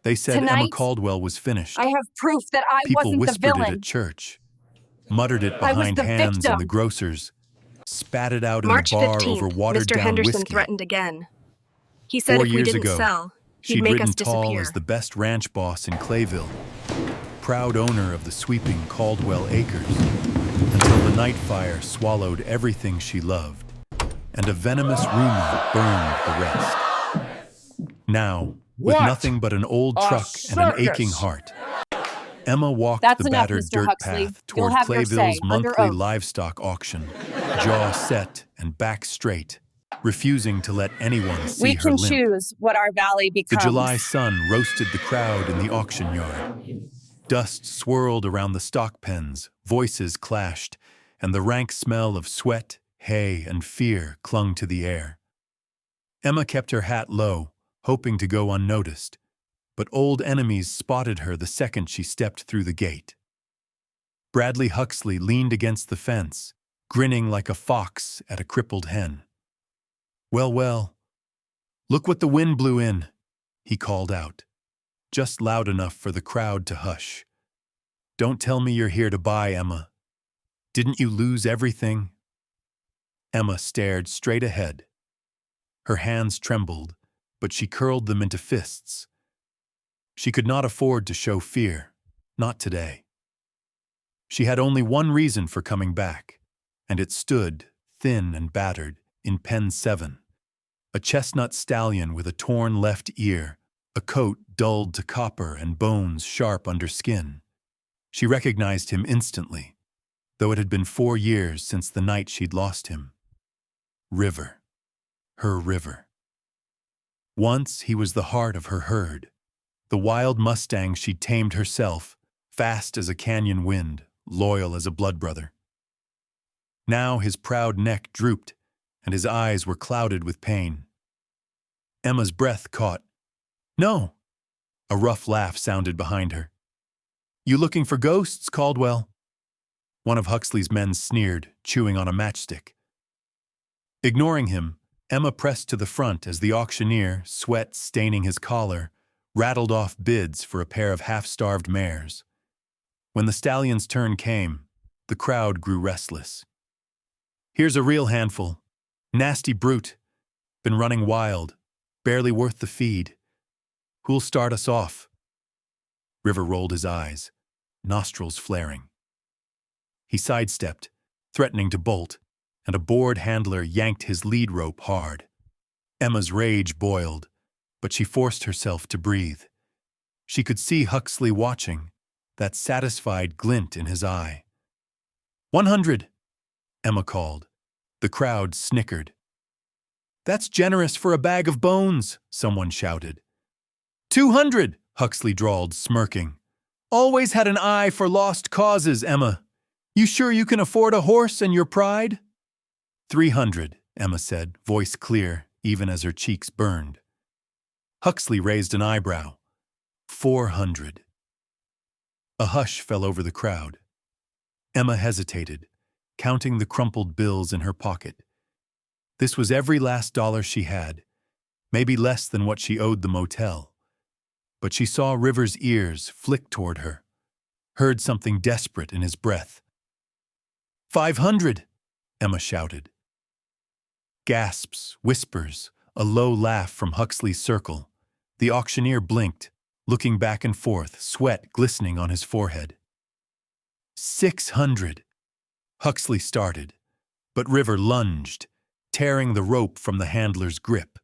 They said Emma Tonight, Caldwell was finished. I have proof that I People wasn't the whispered it villain. at church, muttered it I was behind the hands in victim. the grocers, spat it out in March the bar 15th, over Mr. watered-down Henderson whiskey. threatened again. He said 4 if we years didn't ago, sell, he'd she'd make ridden us tall disappear. as the best ranch boss in Clayville, proud owner of the sweeping Caldwell Acres, until the night fire swallowed everything she loved, and a venomous rumor burned the rest. Now, with What? nothing but an old A truck and an circus! aching heart, Emma walked That's the enough, battered Mr. dirt Huxley. path You'll toward have your say, Clayville's under monthly oath. livestock auction, jaw set and back straight, refusing to let anyone see We her can limp. choose what our valley The becomes. July sun roasted the crowd in the auction yard. Dust swirled around the stock pens, voices clashed, and the rank smell of sweat, hay, and fear clung to the air. Emma kept her hat low, hoping to go unnoticed, but old enemies spotted her the second she stepped through the gate. Bradley Huxley leaned against the fence, grinning like a fox at a crippled hen. "Well, well, look what the wind blew in," he called out, just loud enough for the crowd to hush. "Don't tell me you're here to buy, Emma. Didn't you lose everything?" Emma stared straight ahead. Her hands trembled, but she curled them into fists. She could not afford to show fear, not today. She had only one reason for coming back, and it stood, thin and battered, in Pen 7. A chestnut stallion with a torn left ear, a coat dulled to copper and bones sharp under skin. She recognized him instantly, though it had been 4 years since the night she'd lost him. River. Her River. Once he was the heart of her herd, the wild Mustang she'd tamed herself, fast as a canyon wind, loyal as a blood brother. Now his proud neck drooped, and his eyes were clouded with pain. Emma's breath caught. "No!" A rough laugh sounded behind her. "You looking for ghosts, Caldwell?" One of Huxley's men sneered, chewing on a matchstick. Ignoring him, Emma pressed to the front as the auctioneer, sweat staining his collar, rattled off bids for a pair of half-starved mares. When the stallion's turn came, the crowd grew restless. "Here's a real handful. Nasty brute. Been running wild. Barely worth the feed. Who'll start us off?" River rolled his eyes, nostrils flaring. He sidestepped, threatening to bolt, and a bored handler yanked his lead rope hard. Emma's rage boiled, but she forced herself to breathe. She could see Huxley watching, that satisfied glint in his eye. 100, Emma called. The crowd snickered. "That's generous for a bag of bones," someone shouted. 200, Huxley drawled, smirking. "Always had an eye for lost causes, Emma. You sure you can afford a horse and your pride?" 300, Emma said, voice clear, even as her cheeks burned. Huxley raised an eyebrow. 400. A hush fell over the crowd. Emma hesitated, counting the crumpled bills in her pocket. This was every last dollar she had, maybe less than what she owed the motel. But she saw River's ears flick toward her, heard something desperate in his breath. 500, Emma shouted. Gasps, whispers, a low laugh from Huxley's circle. The auctioneer blinked, looking back and forth, sweat glistening on his forehead. 600. Huxley started, but River lunged, tearing the rope from the handler's grip.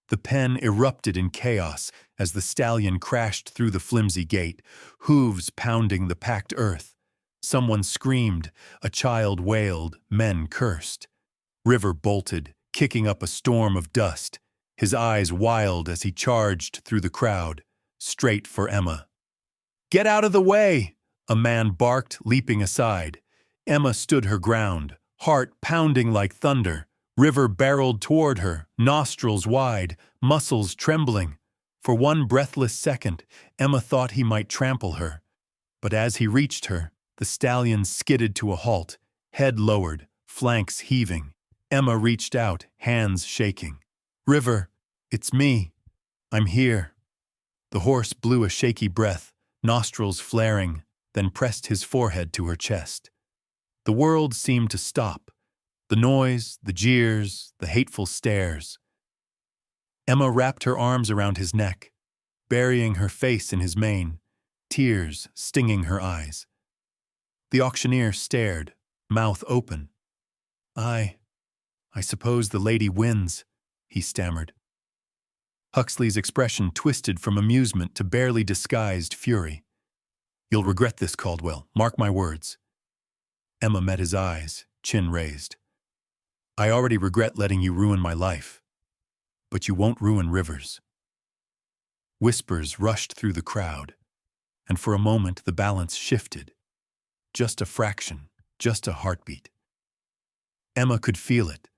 The pen erupted in chaos as the stallion crashed through the flimsy gate, hooves pounding the packed earth. Someone screamed, a child wailed, men cursed. River bolted, kicking up a storm of dust, his eyes wild as he charged through the crowd, straight for Emma. "Get out of the way!" a man barked, leaping aside. Emma stood her ground, heart pounding like thunder. River barreled toward her, nostrils wide, muscles trembling. For one breathless second, Emma thought he might trample her. But as he reached her, the stallion skidded to a halt, head lowered, flanks heaving. Emma reached out, hands shaking. "River, it's me. I'm here." The horse blew a shaky breath, nostrils flaring, then pressed his forehead to her chest. The world seemed to stop. The noise, the jeers, the hateful stares. Emma wrapped her arms around his neck, burying her face in his mane, tears stinging her eyes. The auctioneer stared, mouth open. I suppose the lady wins," he stammered. Huxley's expression twisted from amusement to barely disguised fury. "You'll regret this, Caldwell. Mark my words." Emma met his eyes, chin raised. "I already regret letting you ruin my life. But you won't ruin Rivers." Whispers rushed through the crowd, and for a moment the balance shifted. Just a fraction, just a heartbeat. Emma could feel it.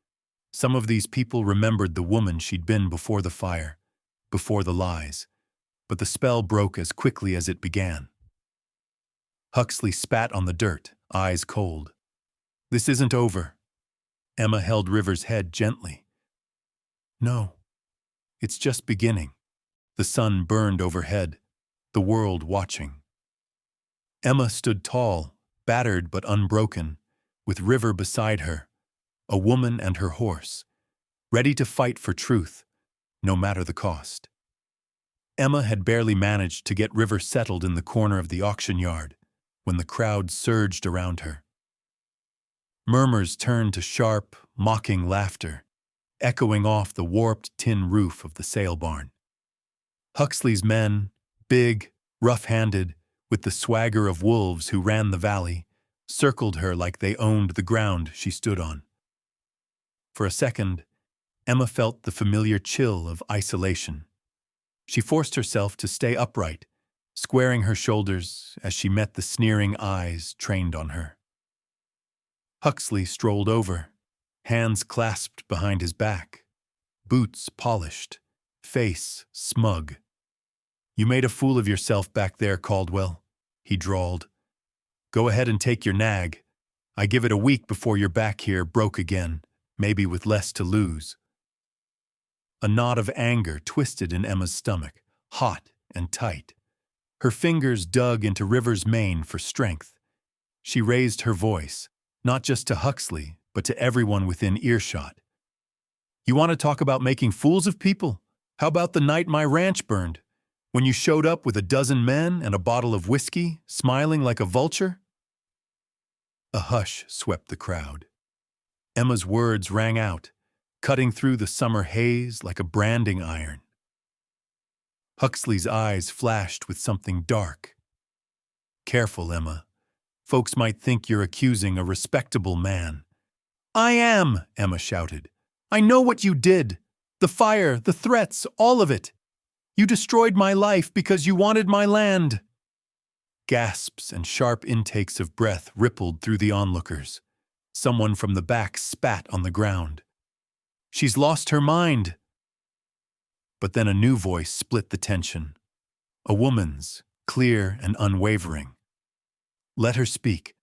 Some of these people remembered the woman she'd been before the fire, before the lies, but the spell broke as quickly as it began. Huxley spat on the dirt, eyes cold. "This isn't over." Emma held Rivers' head gently. "No, it's just beginning." The sun burned overhead, the world watching. Emma stood tall, battered but unbroken, with River beside her, a woman and her horse, ready to fight for truth, no matter the cost. Emma had barely managed to get River settled in the corner of the auction yard when the crowd surged around her. Murmurs turned to sharp, mocking laughter, echoing off the warped tin roof of the sale barn. Huxley's men, big, rough-handed, with the swagger of wolves who ran the valley, circled her like they owned the ground she stood on. For a second, Emma felt the familiar chill of isolation. She forced herself to stay upright, squaring her shoulders as she met the sneering eyes trained on her. Huxley strolled over, hands clasped behind his back, boots polished, face smug. "You made a fool of yourself back there, Caldwell," he drawled. "Go ahead and take your nag. I give it a week before you're back here broke again, maybe with less to lose." A knot of anger twisted in Emma's stomach, hot and tight. Her fingers dug into River's mane for strength. She raised her voice, not just to Huxley, but to everyone within earshot. "You want to talk about making fools of people? How about the night my ranch burned? When you showed up with a dozen men and a bottle of whiskey, smiling like a vulture?" A hush swept the crowd. Emma's words rang out, cutting through the summer haze like a branding iron. Huxley's eyes flashed with something dark. "Careful, Emma. Folks might think you're accusing a respectable man." "I am," Emma shouted. "I know what you did. The fire, the threats, all of it. You destroyed my life because you wanted my land." Gasps and sharp intakes of breath rippled through the onlookers. Someone from the back spat on the ground. "She's lost her mind." But then a new voice split the tension. A woman's, clear and unwavering. "Let her speak."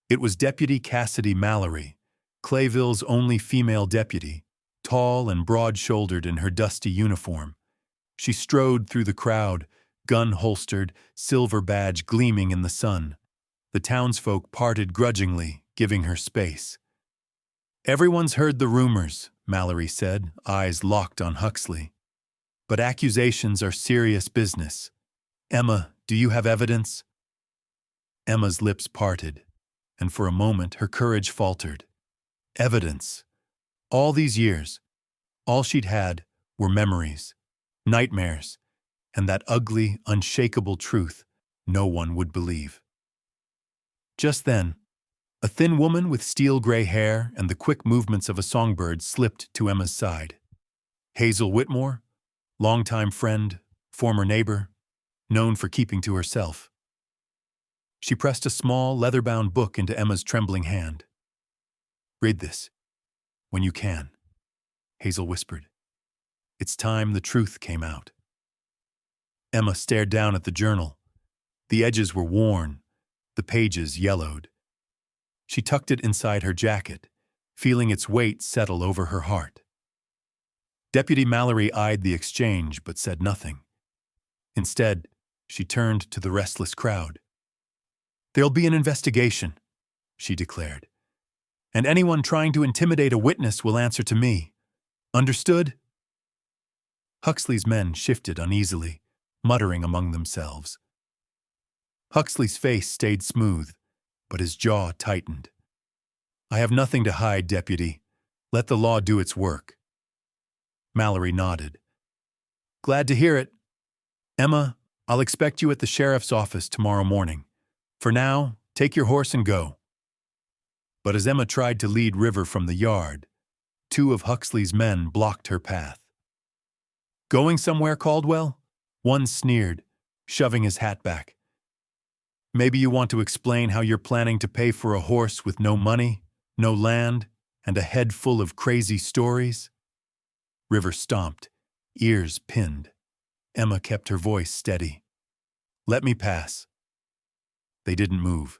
It was Deputy Cassidy Mallory, Clayville's only female deputy, tall and broad-shouldered in her dusty uniform. She strode through the crowd, gun holstered, silver badge gleaming in the sun. The townsfolk parted grudgingly, giving her space. "Everyone's heard the rumors," Mallory said, eyes locked on Huxley. "But accusations are serious business. Emma, do you have evidence?" Emma's lips parted, and for a moment her courage faltered. Evidence. All these years, all she'd had were memories, nightmares, and that ugly, unshakable truth no one would believe. Just then, a thin woman with steel-gray hair and the quick movements of a songbird slipped to Emma's side. Hazel Whitmore, longtime friend, former neighbor, known for keeping to herself. She pressed a small, leather-bound book into Emma's trembling hand. "Read this, when you can," Hazel whispered. "It's time the truth came out." Emma stared down at the journal. The edges were worn, the pages yellowed. She tucked it inside her jacket, feeling its weight settle over her heart. Deputy Mallory eyed the exchange but said nothing. Instead, she turned to the restless crowd. "There'll be an investigation," she declared. "And anyone trying to intimidate a witness will answer to me. Understood?" Huxley's men shifted uneasily, muttering among themselves. Huxley's face stayed smooth, but his jaw tightened. "I have nothing to hide, Deputy. Let the law do its work." Mallory nodded. "Glad to hear it. Emma, I'll expect you at the sheriff's office tomorrow morning. For now, take your horse and go." But as Emma tried to lead River from the yard, two of Huxley's men blocked her path. "Going somewhere, Caldwell?" One sneered, shoving his hat back. "Maybe you want to explain how you're planning to pay for a horse with no money, no land, and a head full of crazy stories?" River stomped, ears pinned. Emma kept her voice steady. "Let me pass." They didn't move.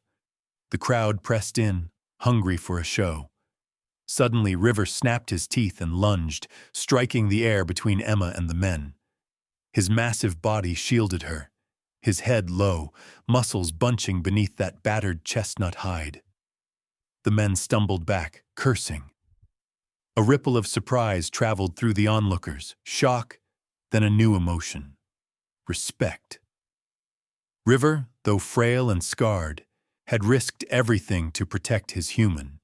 The crowd pressed in, hungry for a show. Suddenly, River snapped his teeth and lunged, striking the air between Emma and the men. His massive body shielded her, his head low, muscles bunching beneath that battered chestnut hide. The men stumbled back, cursing. A ripple of surprise traveled through the onlookers, shock, then a new emotion. Respect. River, though frail and scarred, had risked everything to protect his human.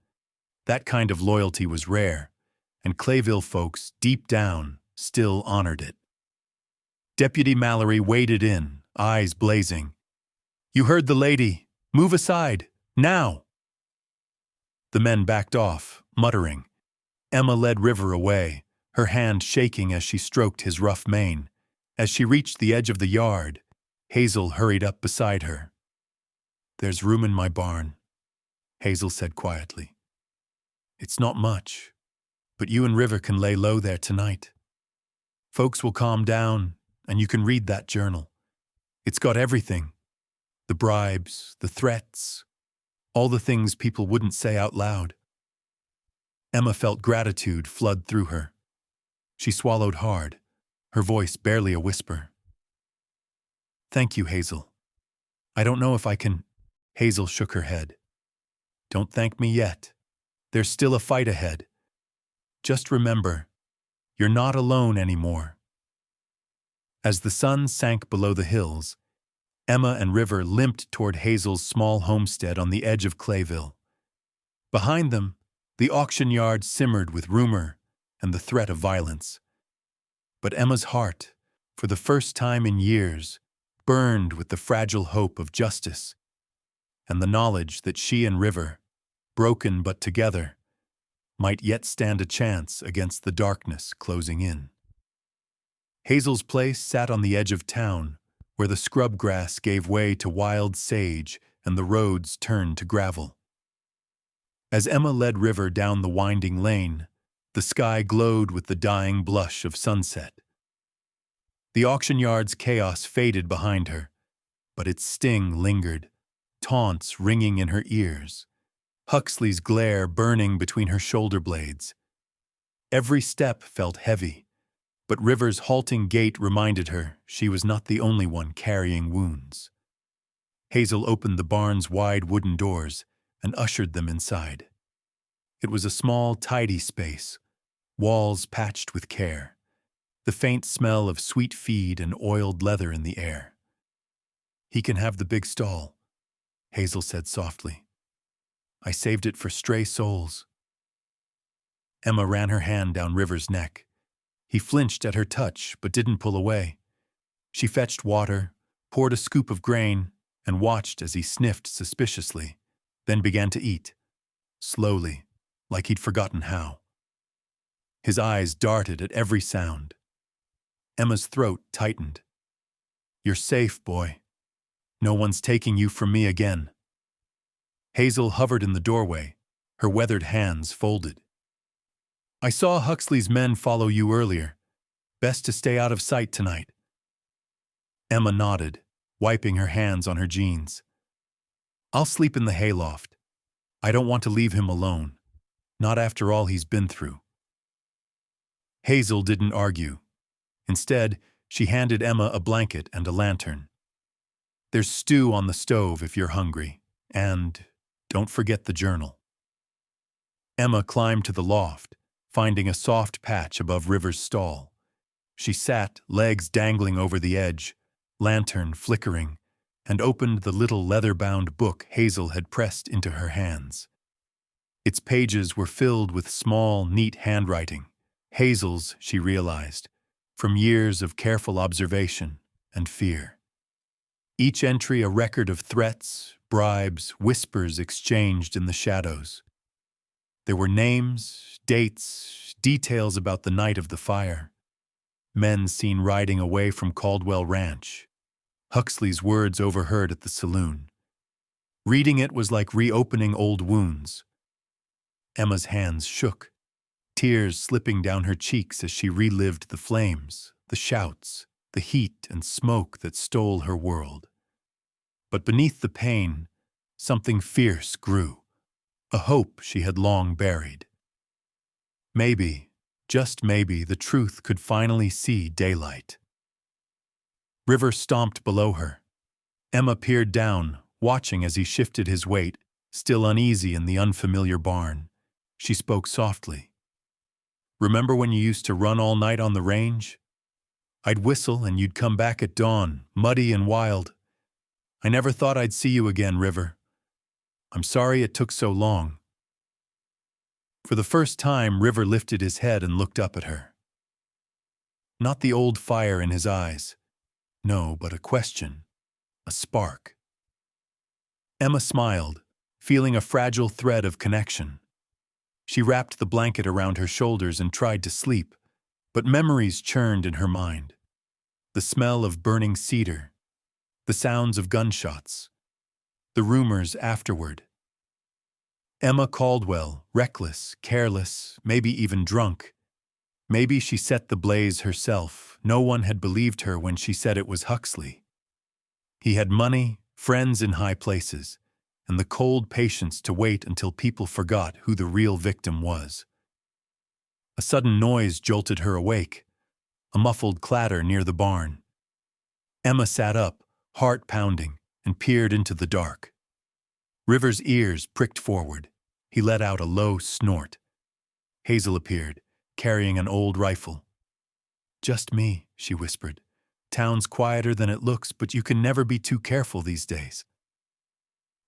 That kind of loyalty was rare, and Clayville folks, deep down, still honored it. Deputy Mallory waded in, eyes blazing. "You heard the lady. Move aside. Now!" The men backed off, muttering. Emma led River away, her hand shaking as she stroked his rough mane. As she reached the edge of the yard, Hazel hurried up beside her. "There's room in my barn," Hazel said quietly. "It's not much, but you and River can lay low there tonight. Folks will calm down, and you can read that journal. It's got everything. The bribes, the threats, all the things people wouldn't say out loud." Emma felt gratitude flood through her. She swallowed hard, her voice barely a whisper. "Thank you, Hazel. I don't know if I can—" Hazel shook her head. "Don't thank me yet. There's still a fight ahead. Just remember, you're not alone anymore." As the sun sank below the hills, Emma and River limped toward Hazel's small homestead on the edge of Clayville. Behind them, the auction yard simmered with rumor and the threat of violence. But Emma's heart, for the first time in years, burned with the fragile hope of justice and the knowledge that she and River, broken but together, might yet stand a chance against the darkness closing in. Hazel's place sat on the edge of town, where the scrub grass gave way to wild sage and the roads turned to gravel. As Emma led River down the winding lane, the sky glowed with the dying blush of sunset. The auction yard's chaos faded behind her, but its sting lingered, taunts ringing in her ears, Huxley's glare burning between her shoulder blades. Every step felt heavy, but River's halting gait reminded her she was not the only one carrying wounds. Hazel opened the barn's wide wooden doors and ushered them inside. It was a small, tidy space, walls patched with care, the faint smell of sweet feed and oiled leather in the air. "He can have the big stall," Hazel said softly. "I saved it for stray souls." Emma ran her hand down River's neck. He flinched at her touch but didn't pull away. She fetched water, poured a scoop of grain, and watched as he sniffed suspiciously, then began to eat, slowly, like he'd forgotten how. His eyes darted at every sound. Emma's throat tightened. "You're safe, boy. No one's taking you from me again." Hazel hovered in the doorway, her weathered hands folded. "I saw Huxley's men follow you earlier. Best to stay out of sight tonight." Emma nodded, wiping her hands on her jeans. "I'll sleep in the hayloft. I don't want to leave him alone, not after all he's been through." Hazel didn't argue. Instead, She handed Emma a blanket and a lantern. "There's stew on the stove if you're hungry, and don't forget the journal." Emma climbed to the loft, finding a soft patch above River's stall. She sat, legs dangling over the edge, lantern flickering, and opened the little leather-bound book Hazel had pressed into her hands. Its pages were filled with small, neat handwriting, Hazel's, she realized, from years of careful observation and fear. Each entry a record of threats, bribes, whispers exchanged in the shadows. There were names, dates, details about the night of the fire. Men seen riding away from Caldwell Ranch. Huxley's words overheard at the saloon. Reading it was like reopening old wounds. Emma's hands shook, tears slipping down her cheeks as she relived the flames, the shouts, the heat and smoke that stole her world. But beneath the pain, something fierce grew, a hope she had long buried. Maybe, just maybe, the truth could finally see daylight. River stomped below her. Emma peered down, watching as he shifted his weight, still uneasy in the unfamiliar barn. She spoke softly. "Remember when you used to run all night on the range? I'd whistle and you'd come back at dawn, muddy and wild. I never thought I'd see you again, River. I'm sorry it took so long." For the first time, River lifted his head and looked up at her. Not the old fire in his eyes. No, but a question, a spark. Emma smiled, feeling a fragile thread of connection. She wrapped the blanket around her shoulders and tried to sleep, but memories churned in her mind. The smell of burning cedar, the sounds of gunshots, the rumors afterward. Emma Caldwell, reckless, careless, maybe even drunk. Maybe she set the blaze herself. No one had believed her when she said it was Huxley. He had money, friends in high places, and the cold patience to wait until people forgot who the real victim was. A sudden noise jolted her awake, a muffled clatter near the barn. Emma sat up, heart pounding, and peered into the dark. River's ears pricked forward. He let out a low snort. Hazel appeared, carrying an old rifle. "Just me," she whispered. "Town's quieter than it looks, but you can never be too careful these days."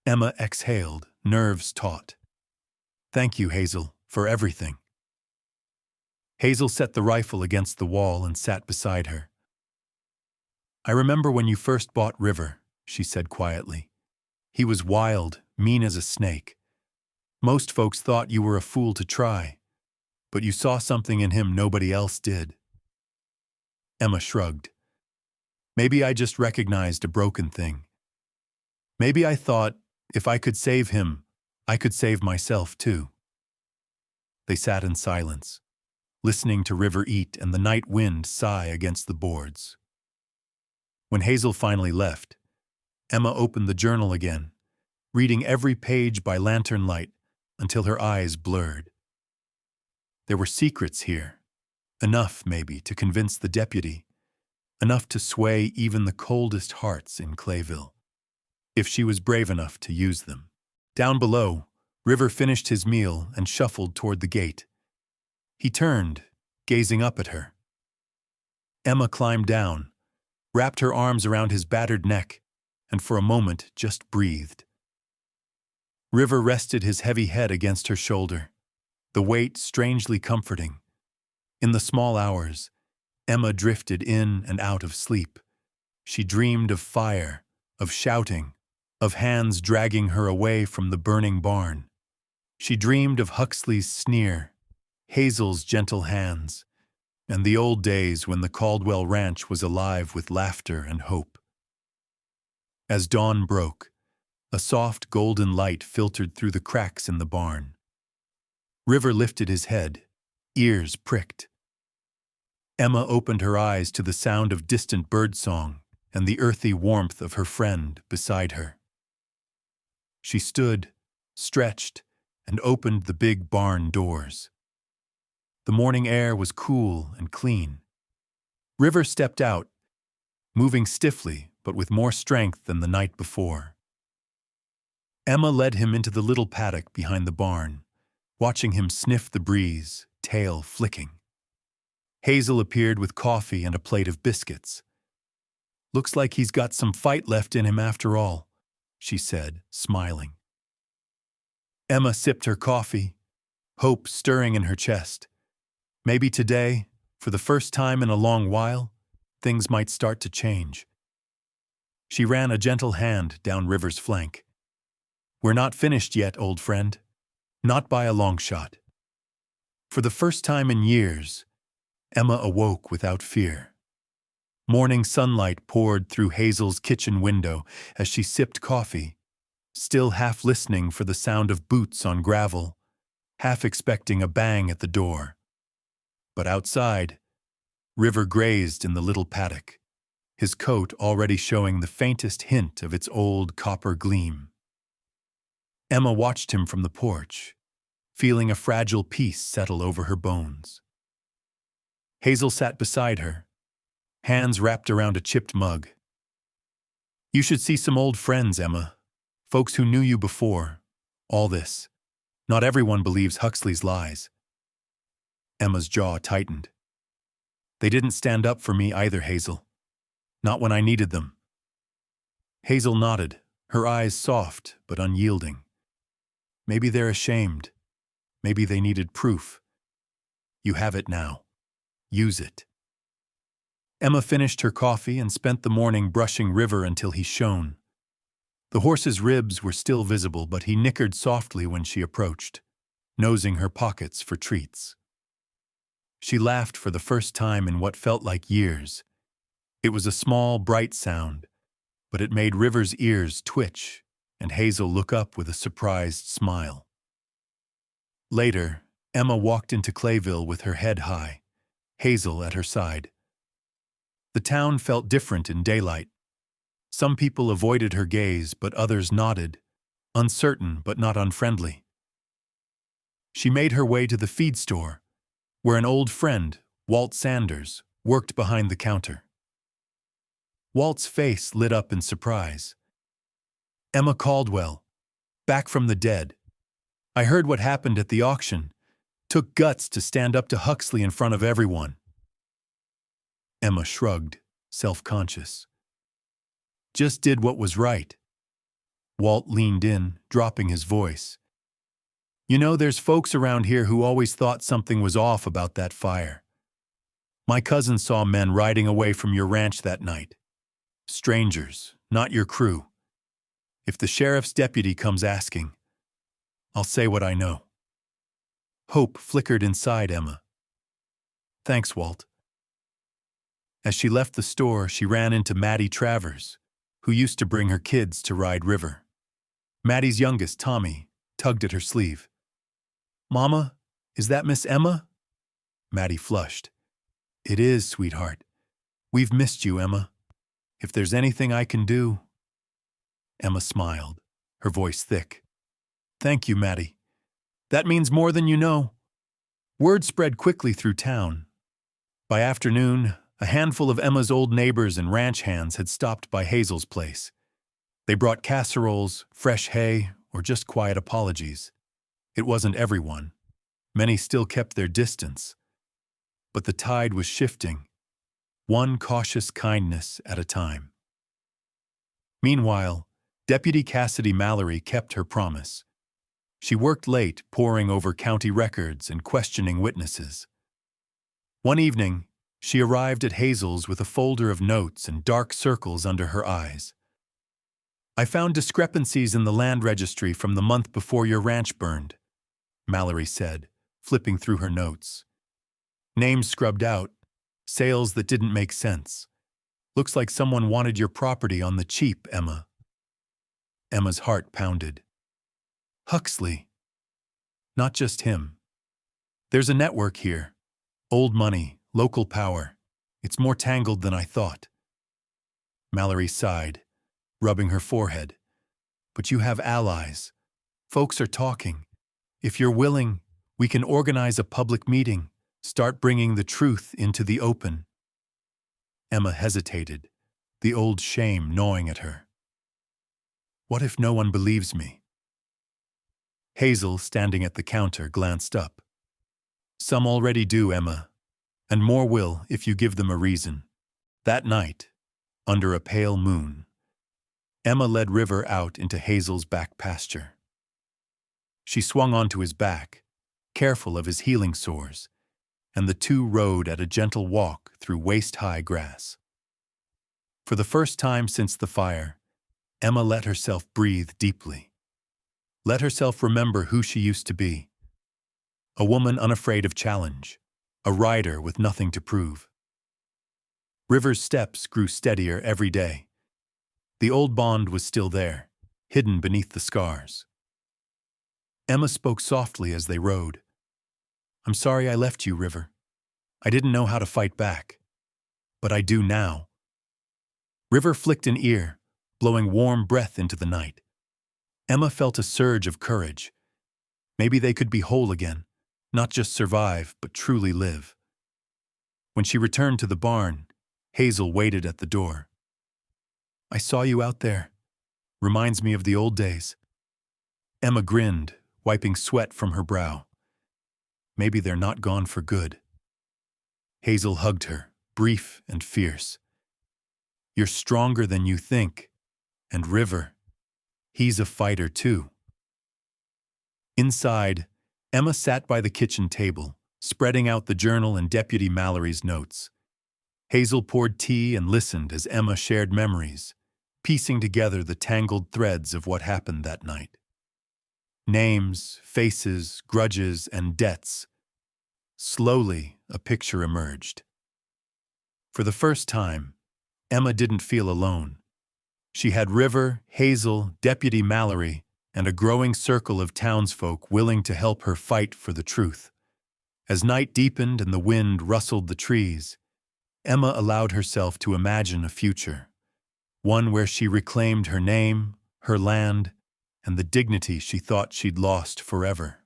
Emma exhaled, nerves taut. "Thank you, Hazel, for everything." Hazel set the rifle against the wall and sat beside her. "I remember when you first bought River," she said quietly. "He was wild, mean as a snake. Most folks thought you were a fool to try, but you saw something in him nobody else did." Emma shrugged. "Maybe I just recognized a broken thing. Maybe I thought, if I could save him, I could save myself too." They sat in silence, listening to River eat and the night wind sigh against the boards. When Hazel finally left, Emma opened the journal again, reading every page by lantern light until her eyes blurred. There were secrets here, enough, maybe, to convince the deputy, enough to sway even the coldest hearts in Clayville, if she was brave enough to use them. Down below, River finished his meal and shuffled toward the gate. He turned, gazing up at her. Emma climbed down, wrapped her arms around his battered neck, and for a moment just breathed. River rested his heavy head against her shoulder, the weight strangely comforting. In the small hours, Emma drifted in and out of sleep. She dreamed of fire, of shouting, of hands dragging her away from the burning barn. She dreamed of Huxley's sneer, Hazel's gentle hands, and the old days when the Caldwell Ranch was alive with laughter and hope. As dawn broke, a soft golden light filtered through the cracks in the barn. River lifted his head, ears pricked. Emma opened her eyes to the sound of distant birdsong and the earthy warmth of her friend beside her. She stood, stretched, and opened the big barn doors. The morning air was cool and clean. River stepped out, moving stiffly but with more strength than the night before. Emma led him into the little paddock behind the barn, watching him sniff the breeze, tail flicking. Hazel appeared with coffee and a plate of biscuits. "Looks like he's got some fight left in him after all," she said, smiling. Emma sipped her coffee, hope stirring in her chest. Maybe today, for the first time in a long while, things might start to change. She ran a gentle hand down River's flank. "We're not finished yet, old friend. Not by a long shot." For the first time in years, Emma awoke without fear. Morning sunlight poured through Hazel's kitchen window as she sipped coffee, still half listening for the sound of boots on gravel, half expecting a bang at the door. But outside, River grazed in the little paddock, his coat already showing the faintest hint of its old copper gleam. Emma watched him from the porch, feeling a fragile peace settle over her bones. Hazel sat beside her, hands wrapped around a chipped mug. "You should see some old friends, Emma. Folks who knew you before. All this. Not everyone believes Huxley's lies." Emma's jaw tightened. "They didn't stand up for me either, Hazel. Not when I needed them." Hazel nodded, her eyes soft but unyielding. "Maybe they're ashamed. Maybe they needed proof. You have it now. Use it." Emma finished her coffee and spent the morning brushing River until he shone. The horse's ribs were still visible, but he nickered softly when she approached, nosing her pockets for treats. She laughed for the first time in what felt like years. It was a small, bright sound, but it made River's ears twitch and Hazel look up with a surprised smile. Later, Emma walked into Clayville with her head high, Hazel at her side. The town felt different in daylight. Some people avoided her gaze, but others nodded, uncertain but not unfriendly. She made her way to the feed store, where an old friend, Walt Sanders, worked behind the counter. Walt's face lit up in surprise. "Emma Caldwell, back from the dead. I heard what happened at the auction. Took guts to stand up to Huxley in front of everyone." Emma shrugged, self-conscious. "Just did what was right." Walt leaned in, dropping his voice. "You know, there's folks around here who always thought something was off about that fire. My cousin saw men riding away from your ranch that night. Strangers, not your crew. If the sheriff's deputy comes asking, I'll say what I know." Hope flickered inside Emma. "Thanks, Walt." As she left the store, she ran into Maddie Travers, who used to bring her kids to ride River. Maddie's youngest, Tommy, tugged at her sleeve. "Mama, is that Miss Emma?" Maddie flushed. "It is, sweetheart. We've missed you, Emma. If there's anything I can do—" Emma smiled, her voice thick. "Thank you, Maddie. That means more than you know." Word spread quickly through town. By afternoon, a handful of Emma's old neighbors and ranch hands had stopped by Hazel's place. They brought casseroles, fresh hay, or just quiet apologies. It wasn't everyone. Many still kept their distance. But the tide was shifting, one cautious kindness at a time. Meanwhile, Deputy Cassidy Mallory kept her promise. She worked late, poring over county records and questioning witnesses. One evening, she arrived at Hazel's with a folder of notes and dark circles under her eyes. "I found discrepancies in the land registry from the month before your ranch burned," Mallory said, flipping through her notes. "Names scrubbed out, sales that didn't make sense. Looks like someone wanted your property on the cheap, Emma." Emma's heart pounded. Huxley. Not just him. There's a network here. Old money, local power. It's more tangled than I thought. Mallory sighed, rubbing her forehead. "But you have allies. Folks are talking. If you're willing, we can organize a public meeting, start bringing the truth into the open." Emma hesitated, the old shame gnawing at her. What if no one believes me? Hazel, standing at the counter, glanced up. Some already do, Emma, and more will if you give them a reason. That night, under a pale moon, Emma led River out into Hazel's back pasture. She swung onto his back, careful of his healing sores, and the two rode at a gentle walk through waist-high grass. For the first time since the fire, Emma let herself breathe deeply. Let herself remember who she used to be. A woman unafraid of challenge, a rider with nothing to prove. River's steps grew steadier every day. The old bond was still there, hidden beneath the scars. Emma spoke softly as they rode. I'm sorry I left you, River. I didn't know how to fight back. But I do now. River flicked an ear, blowing warm breath into the night. Emma felt a surge of courage. Maybe they could be whole again, not just survive, but truly live. When she returned to the barn, Hazel waited at the door. I saw you out there. Reminds me of the old days. Emma grinned, wiping sweat from her brow. Maybe they're not gone for good. Hazel hugged her, brief and fierce. You're stronger than you think. And River, he's a fighter too. Inside, Emma sat by the kitchen table, spreading out the journal and Deputy Mallory's notes. Hazel poured tea and listened as Emma shared memories, piecing together the tangled threads of what happened that night. Names, faces, grudges, and debts. Slowly, a picture emerged. For the first time, Emma didn't feel alone. She had River, Hazel, Deputy Mallory, and a growing circle of townsfolk willing to help her fight for the truth. As night deepened and the wind rustled the trees, Emma allowed herself to imagine a future, one where she reclaimed her name, her land, and the dignity she thought she'd lost forever.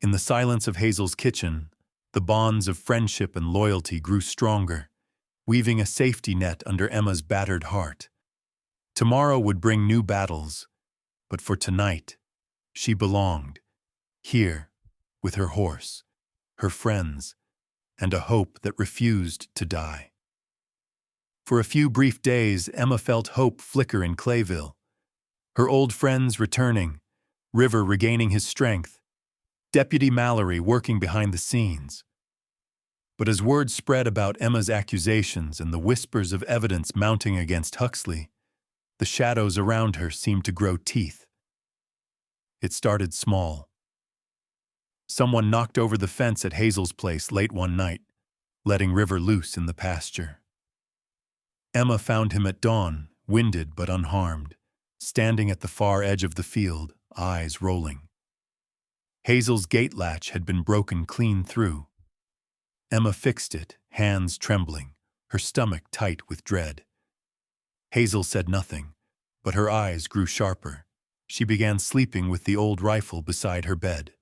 In the silence of Hazel's kitchen, the bonds of friendship and loyalty grew stronger, weaving a safety net under Emma's battered heart. Tomorrow would bring new battles, but for tonight, she belonged, here, with her horse, her friends, and a hope that refused to die. For a few brief days, Emma felt hope flicker in Clayville. Her old friends returning, River regaining his strength, Deputy Mallory working behind the scenes. But as word spread about Emma's accusations and the whispers of evidence mounting against Huxley, the shadows around her seemed to grow teeth. It started small. Someone knocked over the fence at Hazel's place late one night, letting River loose in the pasture. Emma found him at dawn, winded but unharmed, standing at the far edge of the field, eyes rolling. Hazel's gate latch had been broken clean through. Emma fixed it, hands trembling, her stomach tight with dread. Hazel said nothing, but her eyes grew sharper. She began sleeping with the old rifle beside her bed.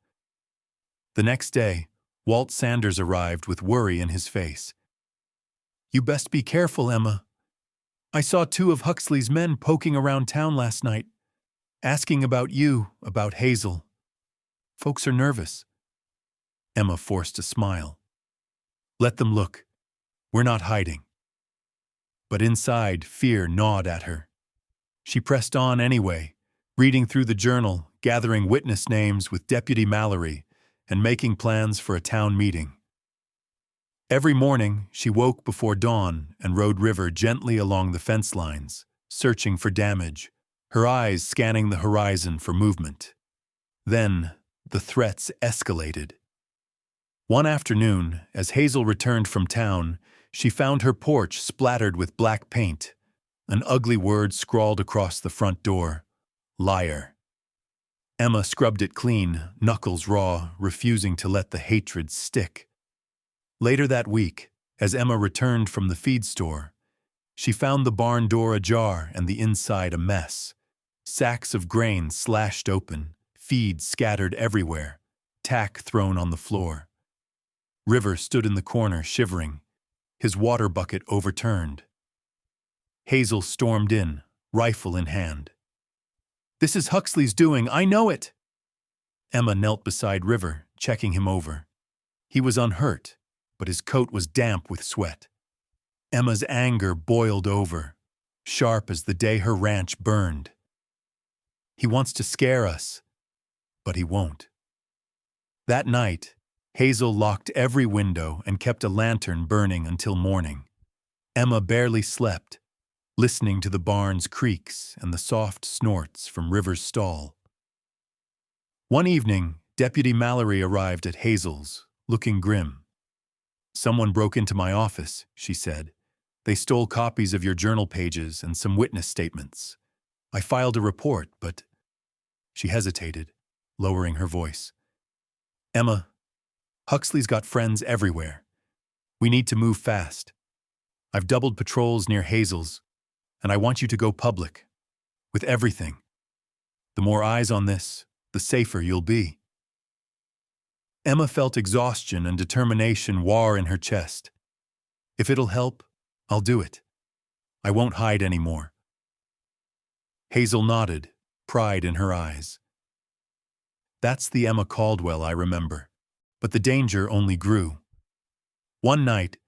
The next day, Walt Sanders arrived with worry in his face. You best be careful, Emma. I saw 2 of Huxley's men poking around town last night, asking about you, about Hazel. Folks are nervous. Emma forced a smile. Let them look. We're not hiding. But inside, fear gnawed at her. She pressed on anyway, reading through the journal, gathering witness names with Deputy Mallory, and making plans for a town meeting. Every morning, she woke before dawn and rode River gently along the fence lines, searching for damage, her eyes scanning the horizon for movement. Then, the threats escalated. One afternoon, as Hazel returned from town, she found her porch splattered with black paint, an ugly word scrawled across the front door, liar. Emma scrubbed it clean, knuckles raw, refusing to let the hatred stick. Later that week, as Emma returned from the feed store, she found the barn door ajar and the inside a mess. Sacks of grain slashed open, feed scattered everywhere, tack thrown on the floor. River stood in the corner shivering, his water bucket overturned. Hazel stormed in, rifle in hand. "This is Huxley's doing, I know it!" Emma knelt beside River, checking him over. He was unhurt, but his coat was damp with sweat. Emma's anger boiled over, sharp as the day her ranch burned. "He wants to scare us, but he won't." That night, Hazel locked every window and kept a lantern burning until morning. Emma barely slept, listening to the barn's creaks and the soft snorts from River's stall. One evening, Deputy Mallory arrived at Hazel's, looking grim. "Someone broke into my office," she said. "They stole copies of your journal pages and some witness statements. I filed a report, but—" She hesitated, lowering her voice. "Emma, Huxley's got friends everywhere. We need to move fast. I've doubled patrols near Hazel's, and I want you to go public, with everything. The more eyes on this, the safer you'll be." Emma felt exhaustion and determination war in her chest. "If it'll help, I'll do it. I won't hide anymore." Hazel nodded, pride in her eyes. That's the Emma Caldwell I remember, but the danger only grew. One night,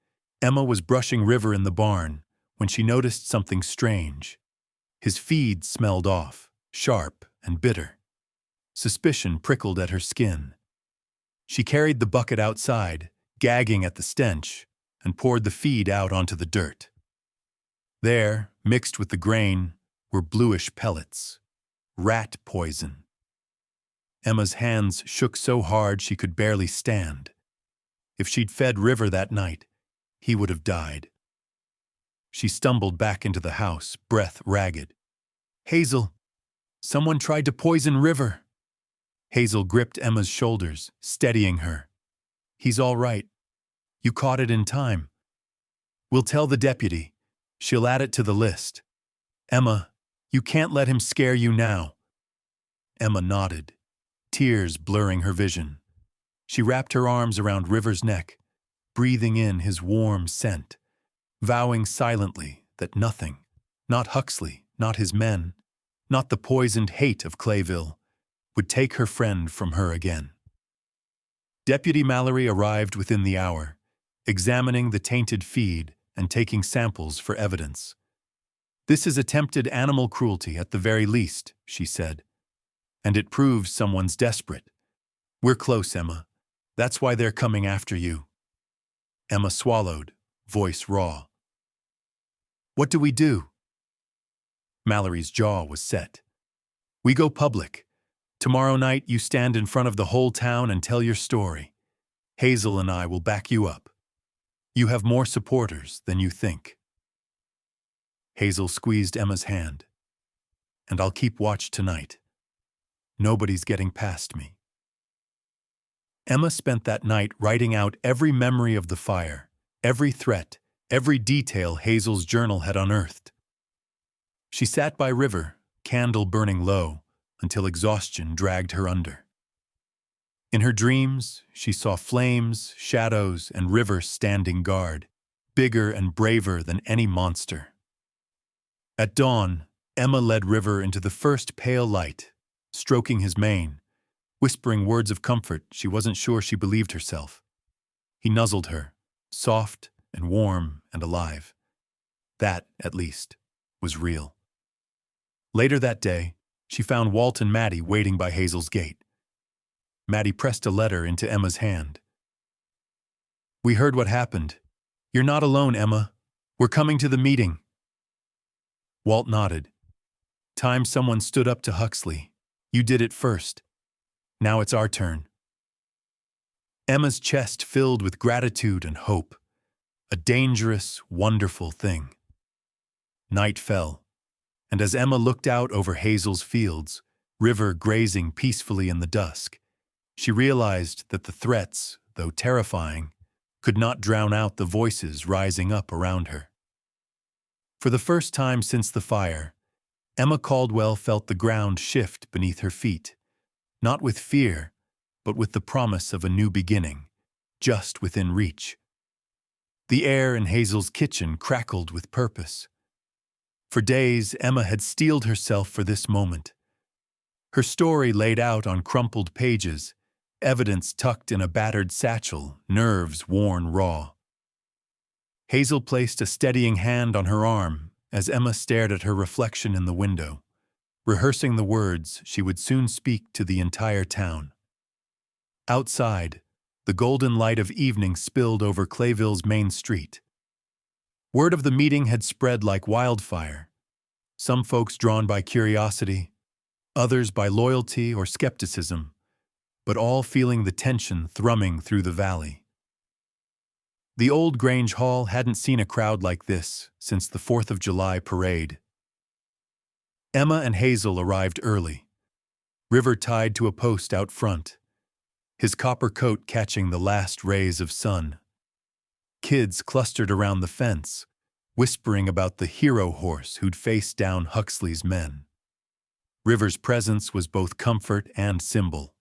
Emma was brushing River in the barn when she noticed something strange. His feed smelled off, sharp and bitter. Suspicion prickled at her skin. She carried the bucket outside, gagging at the stench, and poured the feed out onto the dirt. There, mixed with the grain, were bluish pellets. Rat poison. Emma's hands shook so hard she could barely stand. If she'd fed River that night, he would have died. She stumbled back into the house, breath ragged. "Hazel, someone tried to poison River." Hazel gripped Emma's shoulders, steadying her. "He's all right. You caught it in time. We'll tell the deputy. She'll add it to the list. Emma, you can't let him scare you now." Emma nodded, tears blurring her vision. She wrapped her arms around River's neck, breathing in his warm scent, vowing silently that nothing, not Huxley, not his men, not the poisoned hate of Clayville, would take her friend from her again. Deputy Mallory arrived within the hour, examining the tainted feed and taking samples for evidence. "This is attempted animal cruelty at the very least," she said. "And it proves someone's desperate. We're close, Emma. That's why they're coming after you." Emma swallowed, voice raw. "What do we do?" Mallory's jaw was set. "We go public. Tomorrow night you stand in front of the whole town and tell your story. Hazel and I will back you up. You have more supporters than you think." Hazel squeezed Emma's hand. "And I'll keep watch tonight. Nobody's getting past me." Emma spent that night writing out every memory of the fire, every threat, every detail Hazel's journal had unearthed. She sat by River, candle burning low, until exhaustion dragged her under. In her dreams, she saw flames, shadows, and River standing guard, bigger and braver than any monster. At dawn, Emma led River into the first pale light, stroking his mane, whispering words of comfort she wasn't sure she believed herself. He nuzzled her, soft and warm and alive. That, at least, was real. Later that day, she found Walt and Maddie waiting by Hazel's gate. Maddie pressed a letter into Emma's hand. "We heard what happened. You're not alone, Emma. We're coming to the meeting." Walt nodded. "Time someone stood up to Huxley. You did it first. Now it's our turn." Emma's chest filled with gratitude and hope. A dangerous, wonderful thing. Night fell, and as Emma looked out over Hazel's fields, River grazing peacefully in the dusk, she realized that the threats, though terrifying, could not drown out the voices rising up around her. For the first time since the fire, Emma Caldwell felt the ground shift beneath her feet, not with fear, but with the promise of a new beginning, just within reach. The air in Hazel's kitchen crackled with purpose. For days, Emma had steeled herself for this moment. Her story laid out on crumpled pages, evidence tucked in a battered satchel, nerves worn raw. Hazel placed a steadying hand on her arm as Emma stared at her reflection in the window, rehearsing the words she would soon speak to the entire town. Outside, the golden light of evening spilled over Clayville's main street. Word of the meeting had spread like wildfire, some folks drawn by curiosity, others by loyalty or skepticism, but all feeling the tension thrumming through the valley. The old Grange Hall hadn't seen a crowd like this since the 4th of July parade. Emma and Hazel arrived early, River tied to a post out front, his copper coat catching the last rays of sun. Kids clustered around the fence, whispering about the hero horse who'd faced down Huxley's men. River's presence was both comfort and symbol.